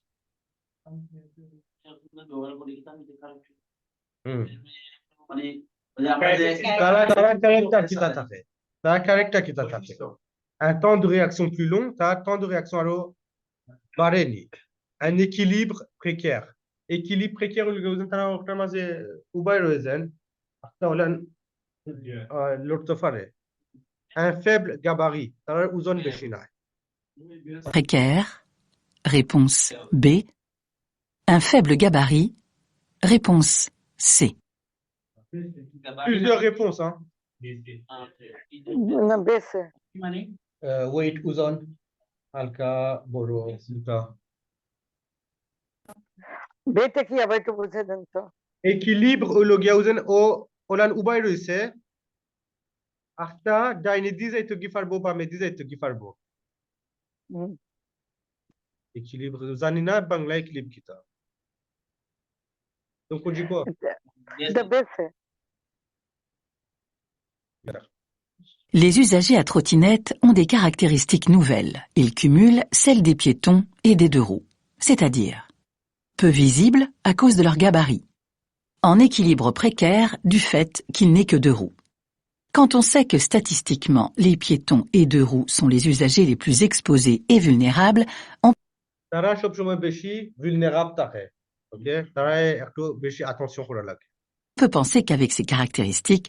Un temps de réaction plus long, un temps de réaction alors বাড়েনি, un équilibre précaire. Équilibre précaire un faible gabarit, précaire. Réponse B. Un faible gabarit. Réponse C. Plusieurs réponses, hein. Weight, ওজন, হালকা, বড়, মোটা। বেটা কি আবার একটু বুঝে দেন তো। Équilibre হলো গিয়া ওজন ও ওলান উবাই রইছে, একটা ডাইনে দি যাইতো কি পারবো বামে দি যাইতো কি পারবো। Équilibre জানি না বাংলা équilibre কিটা। Donc on dit quoi? Les usagers à trottinette ont des caractéristiques nouvelles. Ils cumulent celles des piétons et des deux roues, c'est-à-dire peu visibles à cause de leur gabarit, en équilibre précaire du fait qu'il n'est que deux roues. Quand on sait que statistiquement les piétons et deux roues sont les usagers les plus exposés et vulnérables, on peut penser qu'avec ces caractéristiques,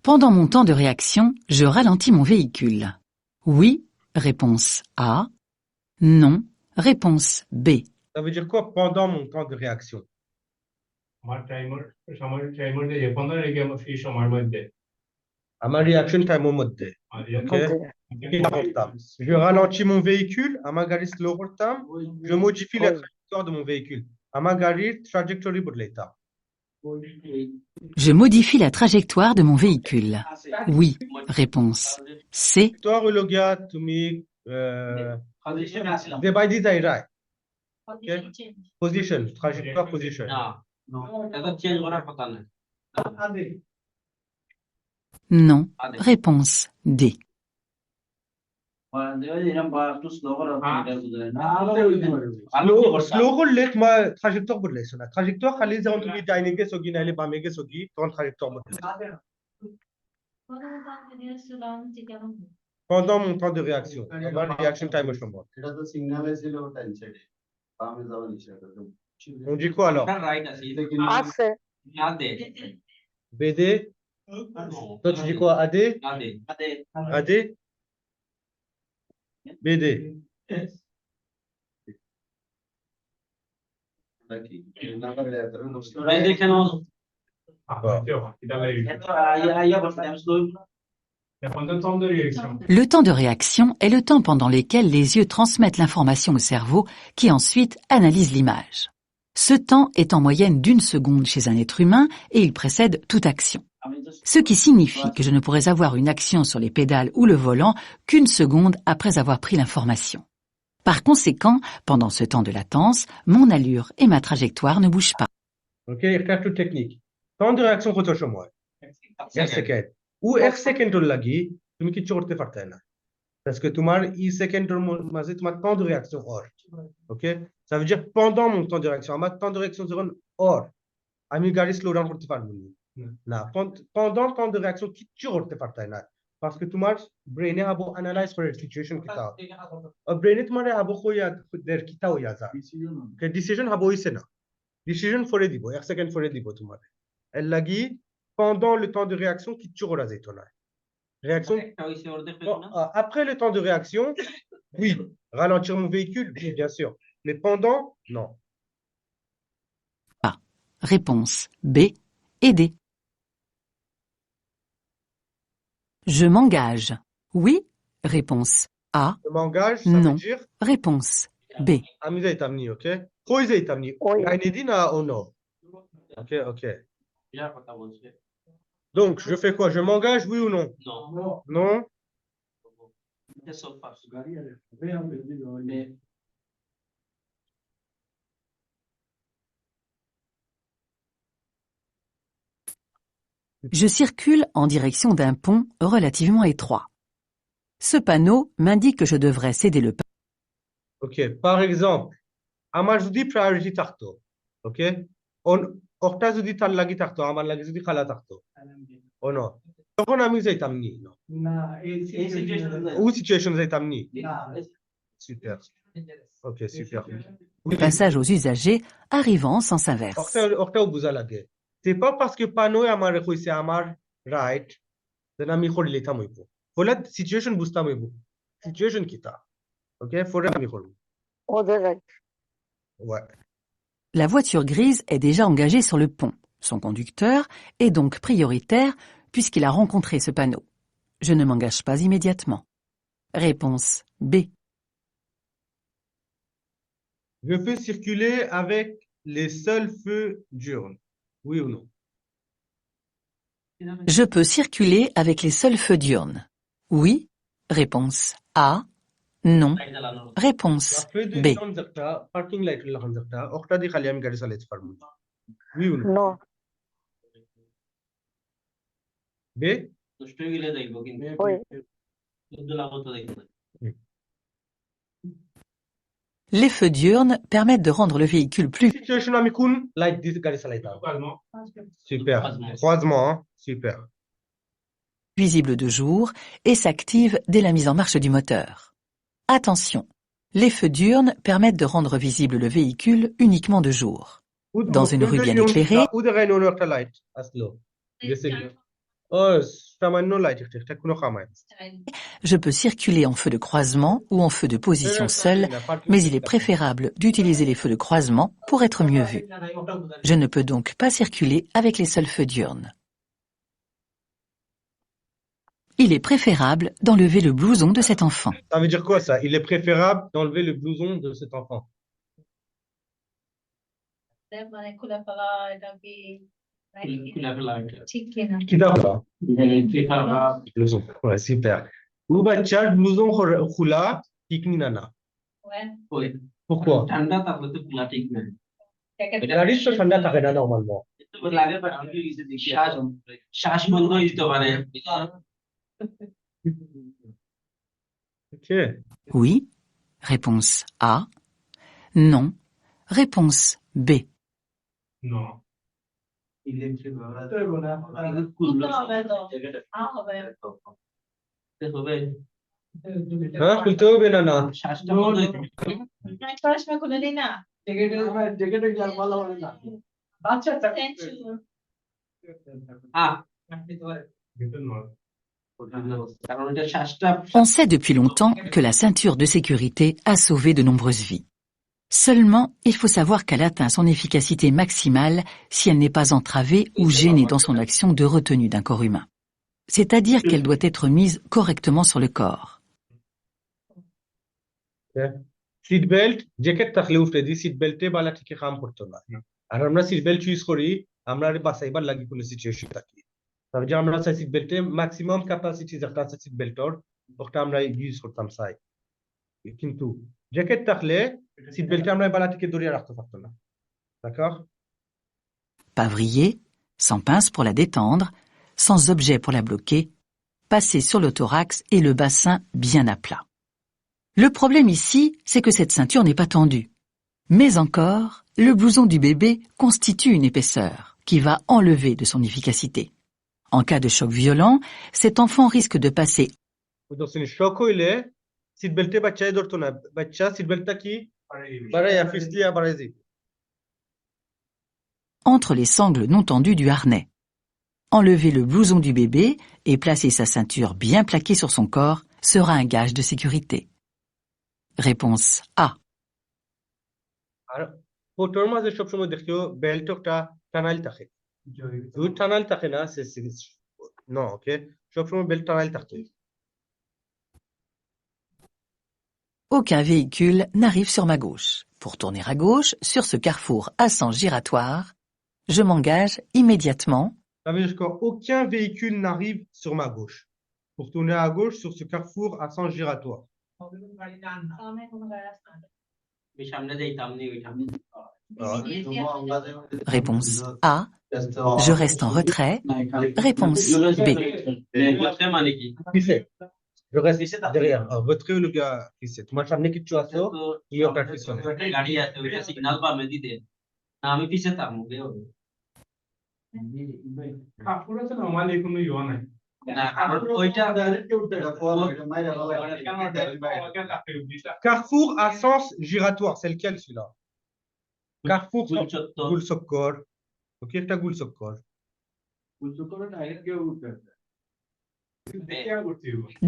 pendant mon temps de réaction, je ralentis mon véhicule. Oui, réponse A. Non, réponse B. Ça veut dire quoi pendant mon temps de réaction? আমার reaction time এর মধ্যে, je ralentis mon véhicule, আমার গাড়ি slow করতাম, je modifie la trajectoire de mon véhicule, আমার গাড়ির trajectory বদলাইতাম। Je modifie la trajectoire de mon véhicule. Oui, réponse C. Toi, Relogia, তুমি divide it right. Position, trajectoire, position. Non, réponse D. Slow করলে তোমার trajectoire বদলাইছো না, trajectoire খালি যখন তুমি ডাইনে গেছো কি নাইলে বামে গেছো কি তখন trajectoire বদলাইছো। Pendant mon temps de réaction, আমার reaction time এর সময়। এটা তো সিগন্যালে ছিল টাইম সাইডে, বামে যাওয়া নিষেধ। On dit quoi alors? BD. Toi tu dis quoi? AD? AD? BD. Le temps de réaction est le temps pendant lequel les yeux transmettent l'information au cerveau qui ensuite analyse l'image. Ce temps est en moyenne d'1 seconde chez un être humain et il précède toute action. Ce qui signifie que je ne pourrais avoir une action sur les pédales ou le volant qu'1 seconde après avoir pris l'information. Par conséquent, pendant ce temps de latence, mon allure et ma trajectoire ne bougent pas. Ok, একটা একটু technique temps de réaction কত সময় 1 সেকেন্ড ও 1 সেকেন্ডের লাগি তুমি কিছু করতে পারতে না parce que তোমার ই সেকেন্ডের মাঝে তোমার temps de réaction or ok ça veut dire pendant mon temps de réaction আমার temps de réaction যখন or আমি গাড়ি স্লো ডাউন করতে পারবো না pendant temps de réaction কিছু করতে পারতে না parce que তোমার ব্রেনে আবো অ্যানালাইজ করে সিচুয়েশন কিতা ব্রেনে তোমার আবো কইয়া দের কিতা হইয়া যা que ডিসিশন আবো হইছে না Décision ফরে দিব 1 সেকেন্ড ফরে দিব তোমার elle lagi pendant le temps de réaction qui tu করা যাইতো না réaction après le temps de réaction oui ralentir mon véhicule oui, bien sûr mais pendant non A. Réponse B et D. Je m'engage. Oui. Réponse A. je m'engage ça non. veut dire Réponse B. আমি যাইতাম নি ওকে কই যাইতাম নি আইনে দি না ও no ok ok donc je fais quoi je m'engage oui ou non non Je circule en direction d'un pont relativement étroit. Ce panneau m'indique que je devrais céder le pas. Ok, par exemple, আমার যদি priority থাকতো, okay? ওটা যদি তার লাগি থাকতো, আমার লাগি যদি খালা থাকতো, ও no, তখন আমি যাইতাম নি, no. Ou situation যাইতাম নি. Super. Ok, super. Passage aux usagers arrivant en sens inverse. ওটাও বুঝা লাগে. C'est pas parce que panneau আমার কইছে আমার right, then আমি করে লিতাম হইব. বলে situation বুঝতাম হইব. Situation কিতা? Okay, ফরে আমি করব. Ouais. La voiture grise est déjà engagée sur le pont. Son conducteur est donc prioritaire puisqu'il a rencontré ce panneau. Je ne m'engage pas immédiatement. Réponse B. Je peux circuler avec les seuls feux diurnes. Oui ou non? Je peux circuler avec les seuls feux diurnes. Oui. Réponse A. Non. Réponse B. Parking light ওটা দিয়ে খালি আমি গাড়ি চালাতে পারবো oui ou non? Non. B? Oui. Les feux diurnes permettent de rendre le véhicule plus situation আমি কোন লাইট দিয়ে গাড়ি চালাইতাম super croisement super visible de jour et s'active dès la mise en marche du moteur. Attention, les feux diurnes permettent de rendre visible le véhicule uniquement de jour. Dans une rue bien éclairée, je peux circuler en feu de croisement ou en feu de position seule, mais il est préférable d'utiliser les feux de croisement pour être mieux vu. Je ne peux donc pas circuler avec les seuls feux diurnes. Il est préférable d'enlever le blouson de cet enfant. Ça veut dire quoi ça? Il est préférable d'enlever le blouson de cet enfant. Blouson. Ouais, super. Ou বাচ্চার blouson খোলা ঠিক না না. Pourquoi? ঠান্ডা থাকলে তো খোলা ঠিক না। গাড়ির তো ঠান্ডা থাকে না নরমাল। লাগে শ্বাস বন্ধ হয়ে যেতে পারে। Okay. Oui. Réponse A. Non. Réponse B. Non. খুলতে হবে না না শ্বাসটা বন্ধ হয়ে চশমা খুলে দিই না On sait depuis longtemps que la ceinture de sécurité a sauvé de nombreuses vies. Seulement, il faut savoir qu'elle atteint son efficacité maximale si elle n'est pas entravée ou gênée dans son action de retenue d'un corps humain. C'est-à-dire qu'elle doit être mise correctement sur le corps. Seat belt, jacket থাকলে উঠে দি seat belt এ বালা ঠিক কাম করতে না আর আমরা seat belt use করি আমরা বাসাইবার লাগি কোন সিচুয়েশন থাকি তবে যে আমরা চাই seat belt এ ম্যাক্সিমাম ক্যাপাসিটি যেটা আছে seat belt এর ওটা আমরা ইউজ করতাম চাই কিন্তু জ্যাকেট থাকলে seat belt আমরা বালা ঠিক ধরে রাখতে পারতো না d'accord Pas vriller, sans pince pour la détendre, sans objet pour la bloquer, passer sur le thorax et le bassin bien à plat. Le problème ici, c'est que cette ceinture n'est pas tendue. Mais encore, le blouson du bébé constitue une épaisseur qui va enlever de son efficacité. En cas de choc violent, cet enfant risque de passer entre les sangles non tendues du harnais. Enlever le blouson du bébé et placer sa ceinture bien plaquée sur son corps sera un gage de sécurité. Réponse A. আর ফটোর মাঝে সবসময় দেখিও বেল্টটা টানাইল থাকে দুই টানাইল থাকে না নো ওকে সবসময় বেল্ট টানাইল থাকে Aucun véhicule n'arrive sur ma gauche. Pour tourner à gauche, sur ce carrefour à sens giratoire, je m'engage immédiatement. Ça veut dire qu'aucun véhicule n'arrive sur ma gauche. Pour tourner à gauche sur ce carrefour à sens giratoire. Réponse A. Je reste en retrait. Réponse B. Je reste derrière. En retrait, le gars qui sait. Moi, je n'ai que ça. Il y a pas de question. Carrefour à sens giratoire, c'est lequel celui-là? Carrefour Gul Sokkor. Ok, c'est Gul Sokkor.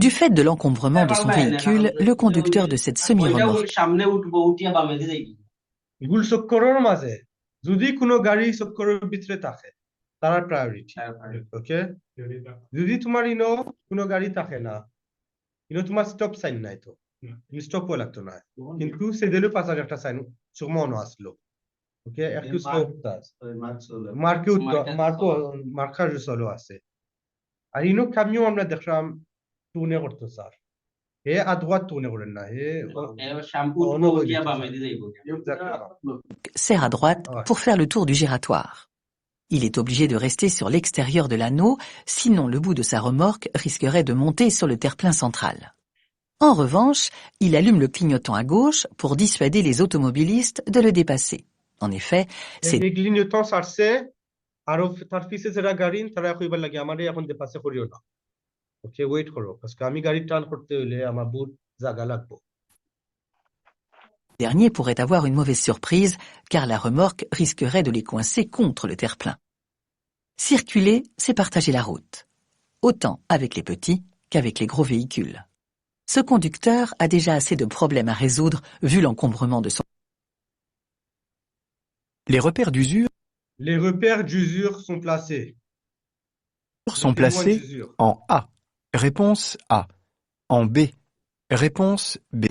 Du fait de l'encombrement de son véhicule, le conducteur de cette semi-remorque Gul Sokkoror maze. যদি কোনো গাড়ি সক্করের ভিতরে থাকে তার প্রায়োরিটি ওকে যদি তোমার কোনো গাড়ি থাকে না তোমার স্টপ সাইন নাই তো স্টপ হয়ে লাগতো না কিন্তু সেদেরও পাশে একটা সাইন sûrement on আসলো ওকে একটু মার্কার সলো আছে আর কামিও আমরা দেখলাম টুনে করতে স্যার হে à droite tourner করেন না হে sert à droite pour faire le tour du giratoire. Il est obligé de rester sur l'extérieur de l'anneau, sinon le bout de sa remorque risquerait de monter sur le terre-plein central. En revanche, il allume le clignotant à gauche pour dissuader les automobilistes de le dépasser. En effet, c'est les clignotants sarse aro tar piche jara garin tara কইবার লাগে আমারে এখন দেপাসে করিও না okay wait করো parce que আমি গাড়ি টার্ন করতে হইলে আমার বহুত জায়গা লাগবে dernier pourrait avoir une mauvaise surprise car la remorque risquerait de les coincer contre le terre-plein. Circuler, c'est partager la route, autant avec les petits qu'avec les gros véhicules. Ce conducteur a déjà assez de problèmes à résoudre vu l'encombrement de son... Les repères d'usure sont placés. Sont placés en A. Réponse A. En B. Réponse B.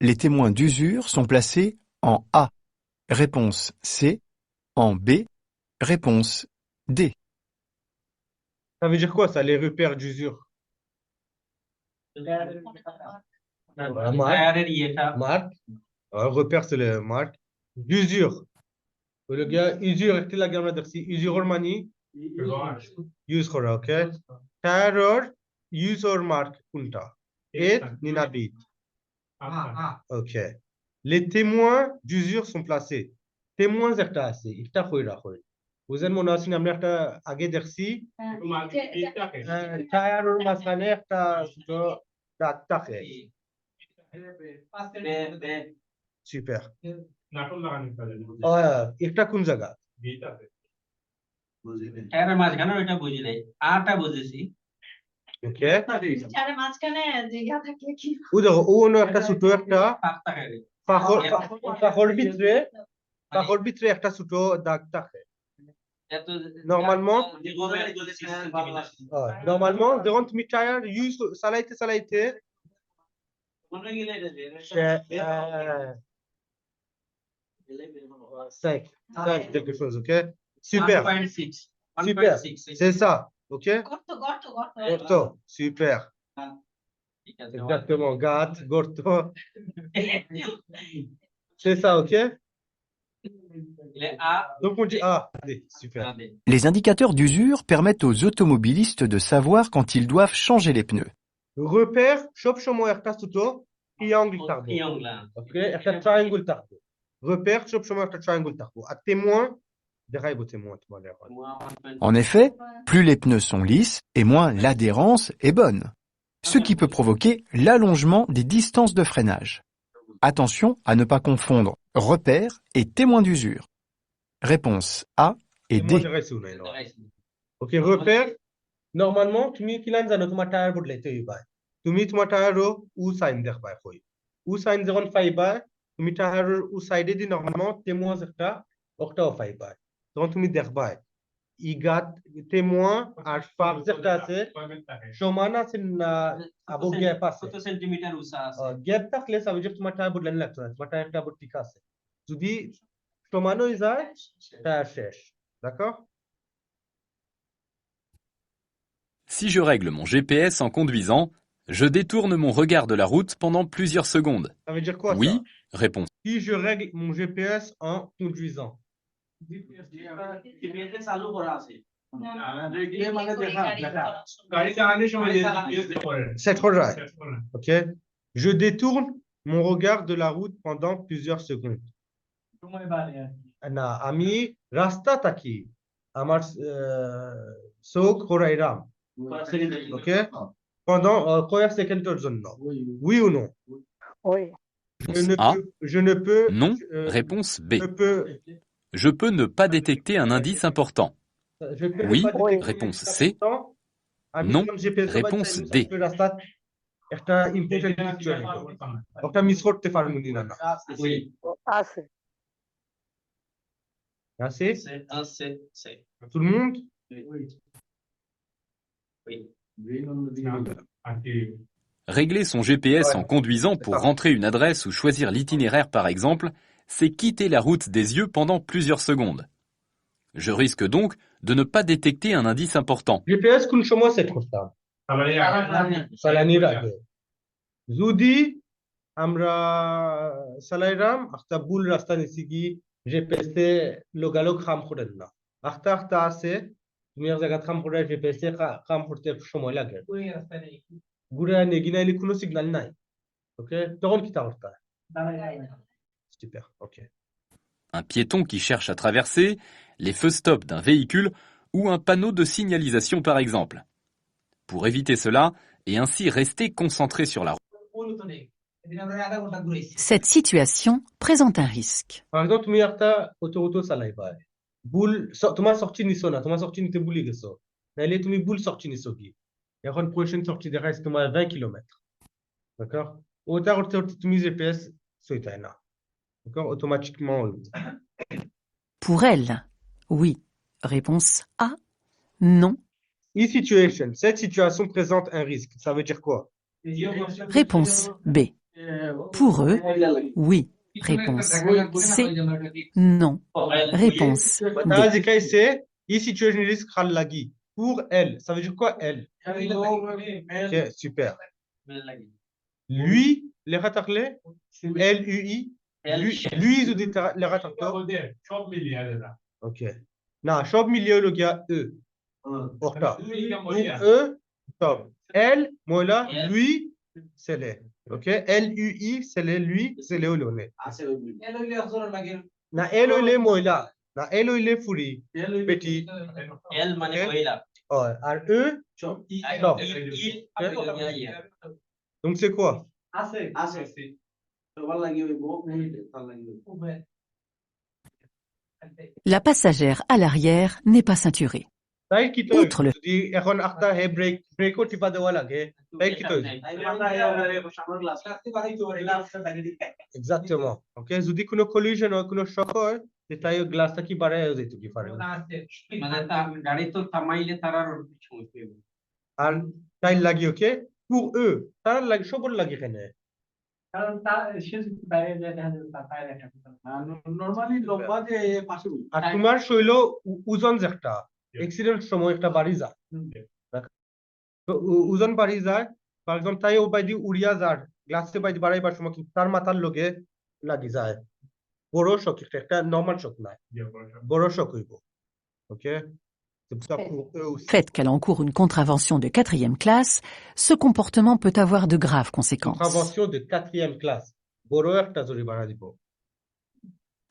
Les témoins d'usure sont placés en A. Réponse C. En B. Réponse D. Ça veut dire quoi ça, les repères d'usure? Marque. Repère, c'est le marque. D'usure. Le gars, usure, est-ce que la gamme d'arci? Usure mani? Use kora, ok? Terror, user mark punta. Et ninabit. Ok. Les témoins d'usure sont placés. Témoins একটা আছে, এটা কইরা কই। বুঝেন মনে আছে আমরা একটা আগে দেখছি টায়ারের মাঝখানে একটা দাঁত থাকে। সুপার। নাটন লাগানো থাকে। এটা কোন জায়গা? টায়ারের মাঝখানে ওইটা বুঝি নাই। আটা বুঝেছি। ওকে। টায়ারের মাঝখানে যে ইয়া থাকে কি? ও দেখো ও একটা ছোট একটা পাখর ভিতরে একটা ছোট দাগ থাকে নরমালমো যখন তুমি টায়ার ইউজ চালাইতে quelque chose, ok? Super. Super. C'est ça, ok? Gorto. Super. Exactement. Gorto. C'est ça, ok? Donc on dit A. Super. Les indicateurs d'usure permettent aux automobilistes de savoir quand ils doivent changer les pneus. Repère, shop shomo একটা ছোট triangle থাকবে। Ok? একটা triangle থাকবে। Repère, shop shomo একটা triangle থাকবে। আর témoin, দেখাইবো témoin তোমাদের। En effet, plus les pneus sont lisses et moins l'adhérence est bonne, ce qui peut provoquer l'allongement des distances de freinage. Attention à ne pas confondre repère et témoin d'usure. Réponse A et D. Ok, repère. Normalement, তুমি কিলান জানো তোমার টায়ার বদলাইতে হইবা তুমি তোমার টায়ারও উ সাইন দেখবা কই উ সাইন যখন পাইবা তুমি টায়ারের উ সাইডে দি নরমালমো témoin একটা ওটাও পাইবা তখন তুমি দেখবা ইগাত témoin আর ফাক যেটা আছে সমান আছে না আবো গ্যাপ আছে কত সেন্টিমিটার উঁচা আছে গ্যাপ থাকলে সাবি যে তোমার টায়ার বদলানো লাগতো না তোমার টায়ারটা আবার ঠিক আছে যদি সমান হয়ে যায় টায়ার শেষ d'accord? Si je règle mon GPS en conduisant, je détourne mon regard de la route pendant plusieurs secondes. Ça veut dire quoi, oui, ça? Réponse. Si je règle mon GPS en conduisant. C'est trop vrai. Ok. Je détourne mon regard de la route pendant plusieurs secondes. Na, ami rasta taki. Amar sok horairam. Ok. Pendant combien de secondes? Oui ou non? Oui. Je ne peux. Non. Réponse B. Je peux ne pas détecter un indice important. Oui. Réponse C. Non. Réponse D. Tout le monde? Régler son GPS en conduisant pour rentrer une adresse ou choisir l'itinéraire par exemple, c'est quitter la route des yeux pendant plusieurs secondes. Je risque donc de ne pas détecter un indice important. GPS কোন সময় সেট করতাম চালানির আগে যদি আমরা চালাইরাম একটা ভুল রাস্তা নিছি কি GPS এ লোগালোগ কাম করেন না একটা আছে তুমি এক জায়গা কাম করে GPS এ কাম করতে সময় লাগে ঘুরে নেগিনাইলে কোনো সিগন্যাল নাই ওকে তখন কি করতে Super, ok. Un piéton qui cherche à traverser, les feux stop d'un véhicule ou un panneau de signalisation par exemple. Pour éviter cela et ainsi rester concentré sur la route. Cette situation présente un risque. Par exemple, তুমি একটা অটো চালাইবা ভুল তোমার সরচি নিছো না তোমার সরচি নিতে ভুলে গেছো নাইলে তুমি ভুল সরচি নিছো কি এখন প্রোশন সরচি দেখাইছে তোমার 20 কিলোমিটার d'accord ওটা করতে তুমি GPS সইতাই না d'accord automatiquement. Pour elle, oui. Réponse A, non. E-situation, cette situation présente un risque. Ça veut dire quoi? Réponse B. Pour eux, oui. Réponse C, non. Réponse D. E-situation risque lagi. Pour elle, ça veut dire quoi elle? Ok, super. Lui, les ratarlés, L-U-I. Lui, ils ont dit les ratarlés. Ok. Non, shop milieu le gars E. Porta. E, top. Elle, moi là, lui, c'est les. Ok. L-U-I, c'est les, lui, c'est les olone. Na elle, il est moi là. Na elle, il est fourri. Petit. Elle, mane koila. Oh, R E, top. Donc c'est quoi? La passagère à l'arrière n'est pas ceinturée. Outre le Exactement. OK, যদি কোনো collision হয় কোনো shock হয় যে তাই গ্লাসটা কি বাড়ায় যেত কি পারে মানে তার গাড়ি তো থামাইলে তার আর সমস্যা হবে আর তাই লাগি ওকে pour eux তার লাগি সবর লাগি কেন কারণ তার সে বাইরে যায় দেখা যায় তার পায়ে একটা নরমালি লম্বা যে পাশে আর তোমার শৈল ওজন যে একটা অ্যাক্সিডেন্ট সময় একটা বাড়ি যায় তো ওজন বাড়ি যায় ফর এক্সাম্পল তাই ও বাইদি উড়িয়া যার গ্লাসে বাইদি বাড়াইবার সময় তার মাথার লগে লাগি যায় বড় শক একটা নরমাল শক না বড় শক হইব ওকে Fait qu'elle encourt une contravention de 4e classe, ce comportement peut avoir de graves conséquences. Contravention de 4e classe.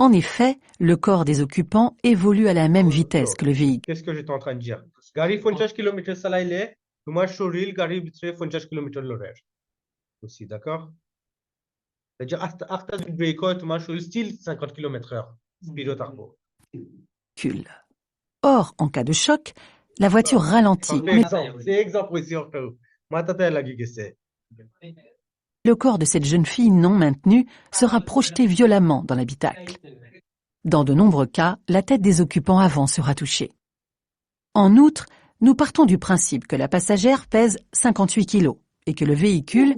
En effet, le corps des occupants évolue à la même vitesse que le véhicule. Qu'est-ce que j'étais en train de dire? Gari 50 km salaile, তোমার শরীর গাড়ির ভিতরে 50 km লড়ার aussi, d'accord? C'est-à-dire after the break তোমার শরীর still 50 km/h speed থাকবো. Or, en cas de choc, la voiture ralentit. C'est exemple ici Le corps de cette jeune fille non maintenue sera projeté violemment dans l'habitacle. Dans de nombreux cas, la tête des occupants avant sera touchée. En outre, nous partons du principe que la passagère pèse 58 kilos et que le véhicule...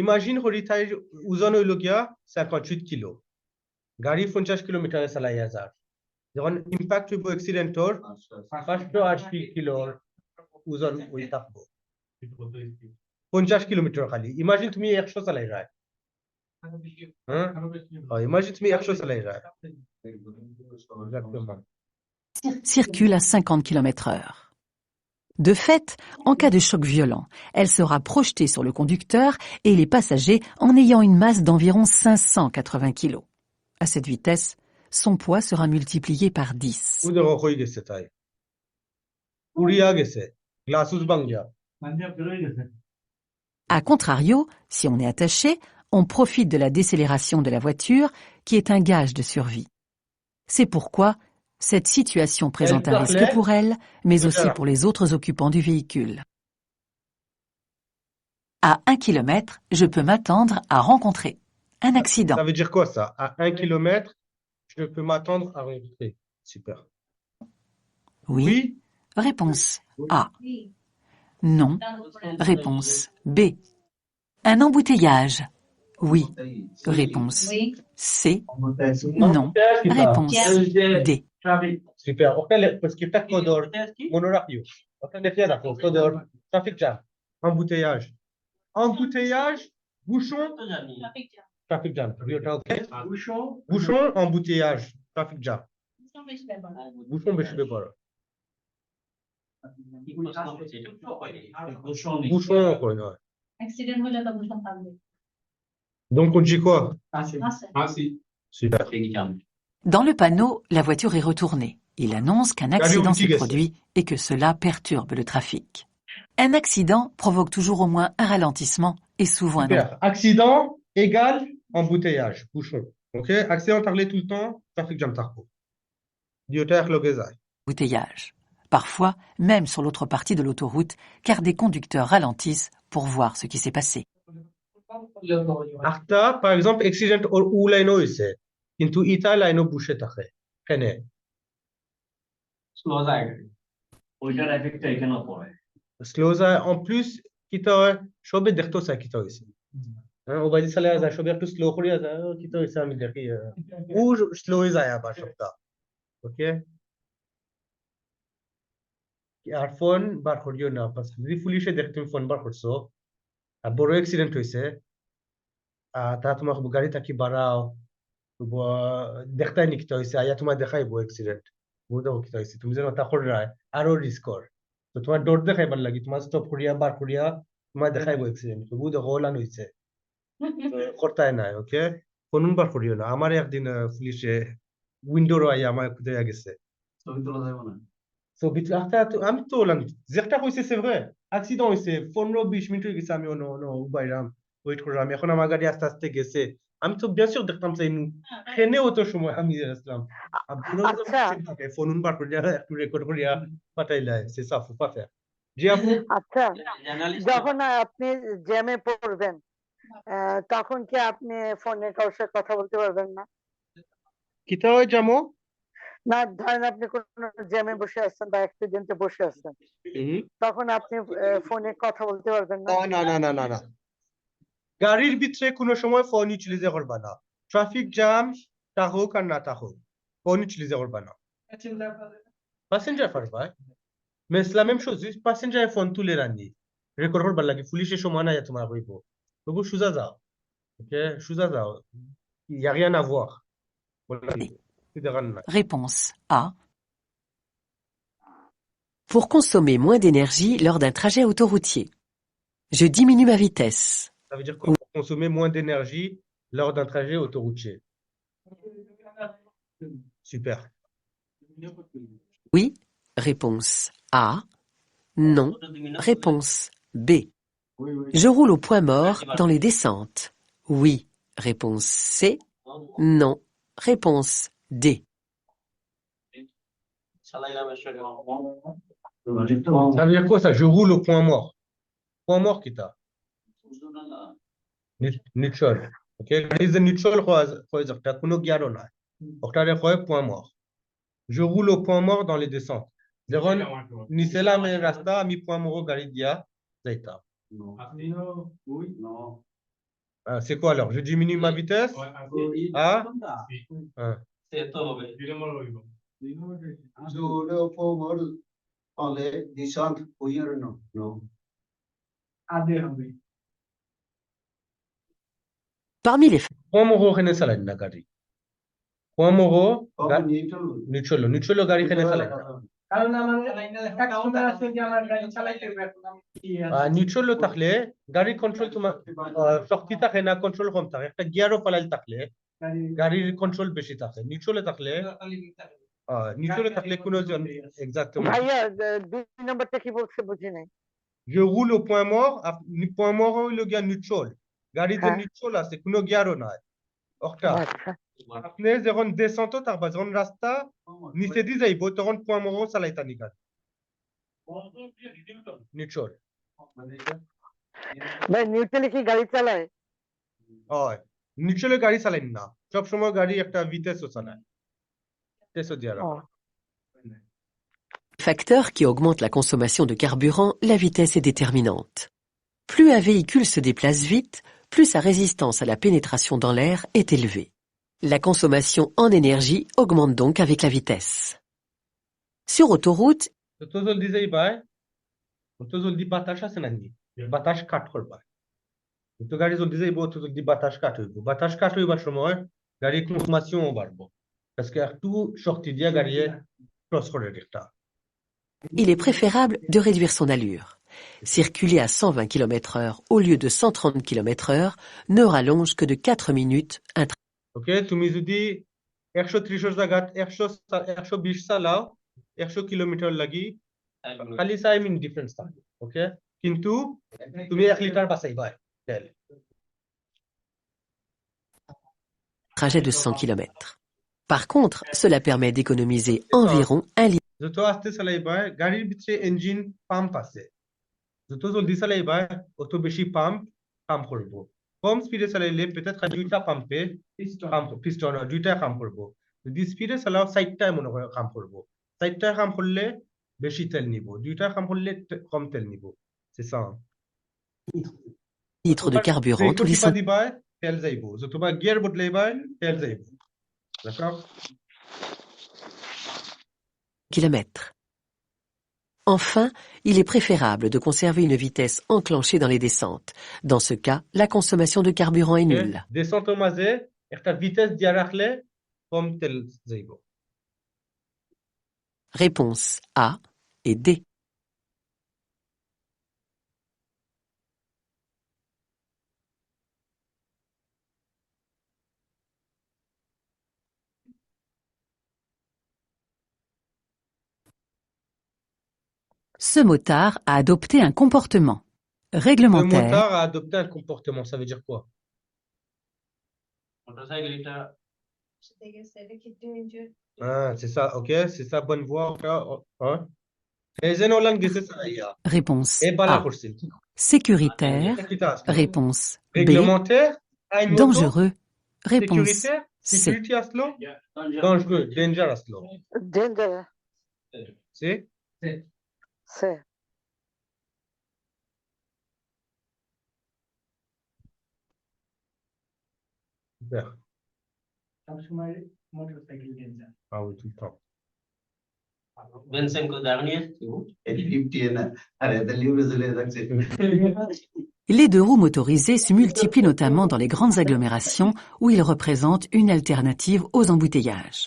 Imagine que ওজন হইল গিয়া 58 কিলো গাড়ি 50 কিলোমিটারে চালাইয়া যায় যখন ইমপ্যাক্ট হইব অ্যাক্সিডেন্টর 580 কিলোর ওজন হই থাকবো 50 কিলোমিটার খালি ইমাজিন তুমি 100 চালাই যায় হ্যাঁ ইমাজিন তুমি 100 চালাই যায় circule à 50 km/h. De fait, en cas de choc violent, elle sera projetée sur le conducteur et les passagers en ayant une masse d'environ 580 kg. À cette vitesse, son poids sera multiplié par 10. A contrario, si on est attaché, on profite de la décélération de la voiture, qui est un gage de survie. C'est pourquoi cette situation présente un risque pour elle, mais aussi pour les autres occupants du véhicule. À 1 km, je peux m'attendre à rencontrer un accident. Ça veut dire quoi ça? À 1 km, je peux m'attendre à rencontrer. Super. Oui. Réponse A. Non. Réponse B. Un embouteillage. Oui. Réponse C. Non. Réponse D. Super. Parce que t'as Kodor, monoradio. Kodor, traffic jam. Embouteillage. Embouteillage, bouchon. Traffic jam. Bouchon, embouteillage. Traffic jam. Bouchon, বেশি ব্যাপার bouchon কই না অ্যাক্সিডেন্ট হলে তো bouchon থাকবে donc on dit quoi super. Dans le panneau, la voiture est retournée. Il annonce qu'un accident s'est produit et que cela perturbe le trafic. Un accident provoque toujours au moins un ralentissement et souvent un accident égale embouteillage, bouchon. OK, accident parler tout le temps, trafic jam tarpo. Embouteillage. Parfois, même sur l'autre partie de l'autoroute, car des conducteurs ralentissent pour voir ce qui s'est passé. Par exemple, accident ou লাইনও হইছে কিন্তু ইটা লাইনও বসে থাকে কেন স্লো যায় ওইটার এফেক্টটা এখানেও পড়ে স্লো যায় en plus কিটা হয় সবে দেখতো চাই কিটা হইছে হ্যাঁ ও বাইরে চলে যায় সবে একটু স্লো করিয়া যায় কিটা হইছে আমি দেখি ও স্লো হয়ে যায় আবার সবটা ওকে আর ফোন বার করিও না পাস যদি পুলিশে দেখতে ফোন বার করছো আর বড় অ্যাক্সিডেন্ট হইছে তা তোমার গাড়ি থাকি বাড়াও দেখতাই নি কিটা হইছে আয়া তোমার দেখাইব অ্যাক্সিডেন্ট বুঝো কিটা হইছে তুমি যেন তা করে রায় আরো রিস্কর তো তোমার ডোর দেখাইবার লাগি তোমার স্টপ করিয়া বার করিয়া তোমার দেখাইব অ্যাক্সিডেন্ট তো বুঝো হলান হইছে করতাই না ওকে ফোন বার করিও না আমার একদিন পুলিশে উইন্ডোর আয়া আমার খুঁজে গেছে ছবি তোলা যাবে না So, আমি তো বললাম যেটা হইছে c'est vrai accident হইছে 15-20 মিনিট হয়ে গেছে আমি বাইরাম ওয়েট করলাম এখন আমার গাড়ি আস্তে আস্তে গেছে আমি তো bien sûr দেখতাম চাইনু খেনে অত সময় আমি আসলাম আচ্ছা ফোন বার করে একটু রেকর্ড করিয়া পাঠাইলাই c'est ça faut pas faire জি আপু আচ্ছা যখন আপনি জ্যামে পড়বেন তখন কি আপনি ফোনে কারোর সাথে কথা বলতে পারবেন না কিতা হয় জামো না ধরেন আপনি কোন জ্যামে বসে আছেন বা অ্যাক্সিডেন্টে বসে আছেন তখন আপনি ফোনে কথা বলতে পারবেন না না না না না না গাড়ির ভিতরে কোনো সময় ফোন ইউটিলাইজ করবা না ট্রাফিক জ্যাম তা হোক আর না তা হোক ফোন ইউটিলাইজ করবা না প্যাসেঞ্জার পারবা mais c'est la même chose passenger phone তুলে রাখনি রেকর্ড করবা লাগি পুলিশের সময় না তোমার কইব তবু সুজা যাও ওকে সুজা যাও il y a rien à voir Réponse A. Pour consommer moins d'énergie lors d'un trajet autoroutier. Je diminue ma vitesse. Ça veut dire quoi pour consommer moins d'énergie lors d'un trajet autoroutier? Super. Oui. Réponse A. Non. Réponse B. Je roule au point mort dans les descentes. Oui. Réponse C. Non. Réponse D. Ça veut dire quoi ça? Je roule au point mort. Point mort qui t'a? Neutral. Ok? C'est neutral quoi? T'as কোনো গিয়ারও নাই। ওটারে কয় point mort. Je roule au point mort dans les descentes. যখন নিচে নামে রাস্তা আমি point mort গাড়ি দিয়া যাইতাম। C'est quoi alors? Je diminue ma vitesse? Ah? C'est তো হবে Parmi les point mort ওখানে চালাই না গাড়ি point mort neutral গাড়ি এখানে চালাই না কারণ আমাদের একটা কাউন্টার আছে যে আমার গাড়ি চালাইতে পারবো নিউট্রাল থাকলে গাড়ির কন্ট্রোল তোমার শক্তি থাকে না কন্ট্রোল কম থাকে একটা গিয়ারও পালাইল থাকলে গাড়ির কন্ট্রোল বেশি থাকে নিউট্রালে থাকলে কোনো এক্সাক্টলি ভাইয়া দুই নাম্বারটা কি বলছে বুঝি নাই je roule au point mort হইলো গিয়া নিউট্রাল গাড়িতে নিউট্রাল আছে কোনো গিয়ারও নাই ওটা আপনি যখন descente থাকবা যখন রাস্তা নিচে দি যাইব তখন point mort চালাইতা নি গাড়ি নিউট্রাল ভাই নিউট্রালে কি গাড়ি চালায় হয় নিউট্রালে গাড়ি চালায় না সব সময় গাড়ি একটা vitesse চালায় vitesse দিয়া রাখো facteur qui augmente la consommation de carburant, la vitesse est déterminante. Plus un véhicule se déplace vite, plus sa résistance à la pénétration dans l'air est élevée. La consommation en énergie augmente donc avec la vitesse. Sur autoroute, জলদি বাতাস আছে নাকি বাতাস কাট করবা তো গাড়ি জলদি যাইবো তো জলদি বাতাস কাট হইবার সময় গাড়ি কনসোমেশনও বাড়বো parce que একটু শক্তি দিয়া গাড়ি ক্রস করে একটা il est préférable de réduire son allure. Circuler à 120 km/h au lieu de 130 km/h ne rallonge que de 4 minutes un trajet. OK তুমি যদি 130 এর জায়গায় 120 চালাও 100 কিলোমিটার লাগি খালি 5 মিনিট ডিফারেন্স থাকে ওকে কিন্তু তুমি 1 লিটার বাঁচাইবা তেল trajet de 100 km. Par contre, cela permet d'économiser environ 1 litre. যত আস্তে চালাইবা গাড়ির ভিতরে ইঞ্জিন পাম্প আছে যত জলদি চালাইবা অত বেশি পাম্প কাম করব কম স্পিডে চালাইলে peut-être দুইটা পাম্পে পিস্টন দুইটা কাম করব যদি স্পিডে চালাও সাইডটা মনে করে কাম করব সাইডটা কাম করলে বেশি তেল নিব দুইটা কাম করলে কম তেল নিব c'est ça litres de carburant tous les 100 দিবা তেল যাইবো যতবা গিয়ার বদলাইবা তেল যাইবো d'accord kilomètres. Enfin, il est préférable de conserver une vitesse enclenchée dans les descentes. Dans ce cas, la consommation de carburant est nulle. Descente au mazé, একটা vitesse দিয়া রাখলে কম তেল যাইবো Réponse A et D. Ce motard a adopté un comportement réglementaire. Le motard a adopté un comportement, ça veut dire quoi? Motorcycle এটা Ah, c'est ça, ok, c'est ça, bonne voix. Hein? Les énolangues, c'est ça, il y a. Réponse Et bala A. kursil. Sécuritaire. Réponse B. Réglementaire. Ein moto. Dangereux. Réponse Sécuritaire. C. Sécurité aslo. Dangereux. Danger aslo. Danger. C'est? C'est. Super. সবসময় motorcycle danger Ah oui, tout le temps. বেনসেনকো দাঁড়িয়ে Les deux roues motorisées se multiplient notamment dans les grandes agglomérations où ils représentent une alternative aux embouteillages.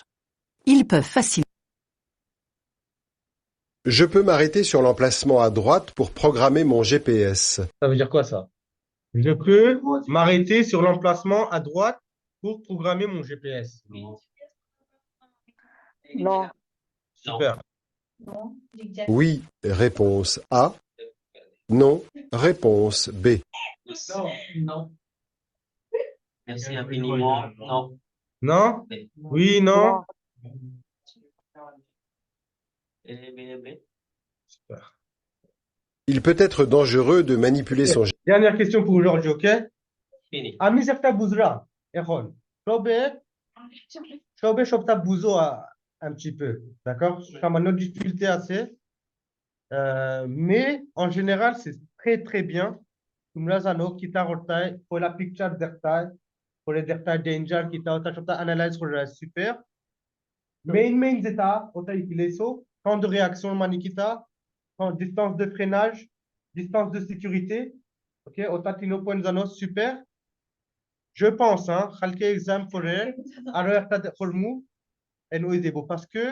Ils peuvent facilement... Je peux m'arrêter sur l'emplacement à droite pour programmer mon GPS. Ça veut dire quoi ça? Je peux m'arrêter sur l'emplacement à droite pour programmer mon GPS. Non. Super. Oui, réponse A. Non, réponse B. Non. Merci infiniment. Non. Non? Oui, non? Super. Il peut être dangereux de manipuler son GPS. Dernière question pour aujourd'hui, ok? Fini. Ami একটা বুঝরা এখন সবে সবটা বুঝো un petit peu, d'accord? সামান্য difficulté আছে, mais en général c'est très très bien. তোমরা জানো কিতা করতে হয়, পয়লা পিকচার দেখতে হয়, পরে দেখতে হয় ডেঞ্জার কিতা ওটা সবটা অ্যানালাইজ করে সুপার। মেইন যেটা ওটা ইউটিলাইজো temps de réaction মানে কিতা, distance de freinage, distance de sécurité, ok? ওটা তিনো পয়েন্ট জানো super. Je pense, hein, quelques exemples pour elle. Alors, il y a des formules et nous aidons parce que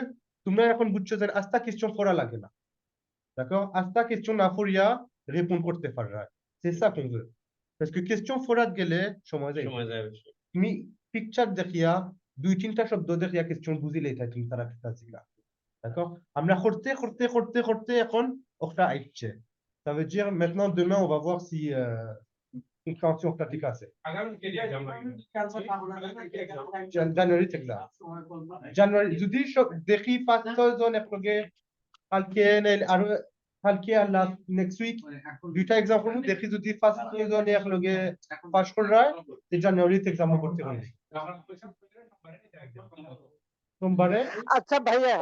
tout le monde a une chose à cette question fora la gueule. D'accord? À cette question, na foria répondre pour te faire. C'est ça qu'on veut. Parce que question fora de gueule, je m'en ai. Mais picture derrière, deux tinta shop derrière question bouger les têtes une tarafita. D'accord? Amna khorte, এখন ওটা আইছে. Ça veut dire maintenant demain on va voir si compréhension pratique আছে. জানুয়ারি থেকে জানুয়ারি যদি দেখি 5-6 জন একলগে কালকে আর কালকে আর নেক্সট উইক দুইটা एग्जांपल দেখি যদি 5-6 জন একলগে পাস করে তে জানুয়ারি থেকে এক্সাম করতে হবে সোমবারে। আচ্ছা ভাইয়া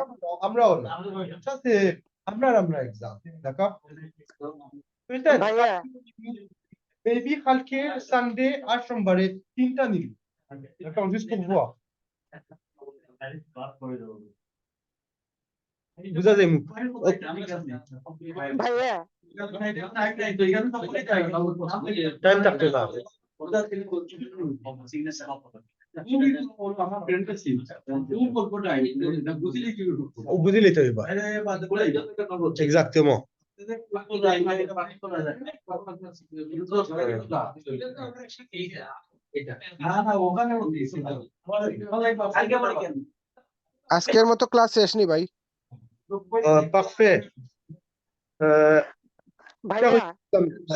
আমরাও না সাথে আমরা एग्जाम d'accord ভাইয়া Maybe কালকে সানডে আর সোমবারে তিনটা নিবি, d'accord, juste pour voir. বুঝা যায় মুখ ভাইয়া টাইম থাকতে না বুঝিলি তো এবার exactement. আজকের মতো ক্লাস শেষ নি ভাই। Parfait.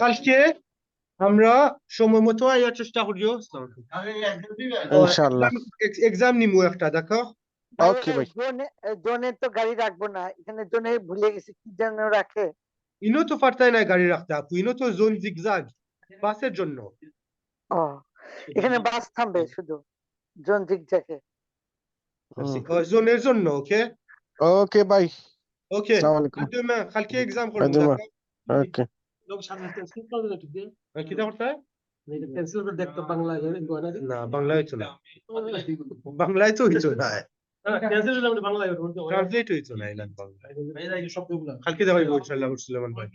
কালকে আমরা সময় মতো আয়ার চেষ্টা করিও ইনশাআল্লাহ। এক্সাম নিমু একটা, d'accord? ওকে ভাই। জোনে তো গাড়ি রাখবো না, এখানে জোনে ভুলে গেছি কি যেন রাখে। ইনো তো পারতাই না গাড়ি রাখতে আপু, ইনো তো জোন জিগজাগ বাসের জন্য। ও এখানে বাস থামবে শুধু জোন জিগজাগে। জোনের জন্য, ওকে ওকে ভাই। ওকে demain কালকে এক্সাম করব, d'accord? ওকে লোক সামনে ক্যান্সেল করে দিতে ঠিক আছে কিটা করতে হয়? এটা ক্যান্সেল করে দেখতে বাংলায় না বাংলায় তো না, বাংলায় তো হইতো না, ক্যান্সেল করে আমরা বাংলায় ট্রান্সলেট হইতো না, না বাংলায় এই শব্দগুলো কালকে দেখাইবো ইনশাআল্লাহ সুলেমান ভাই।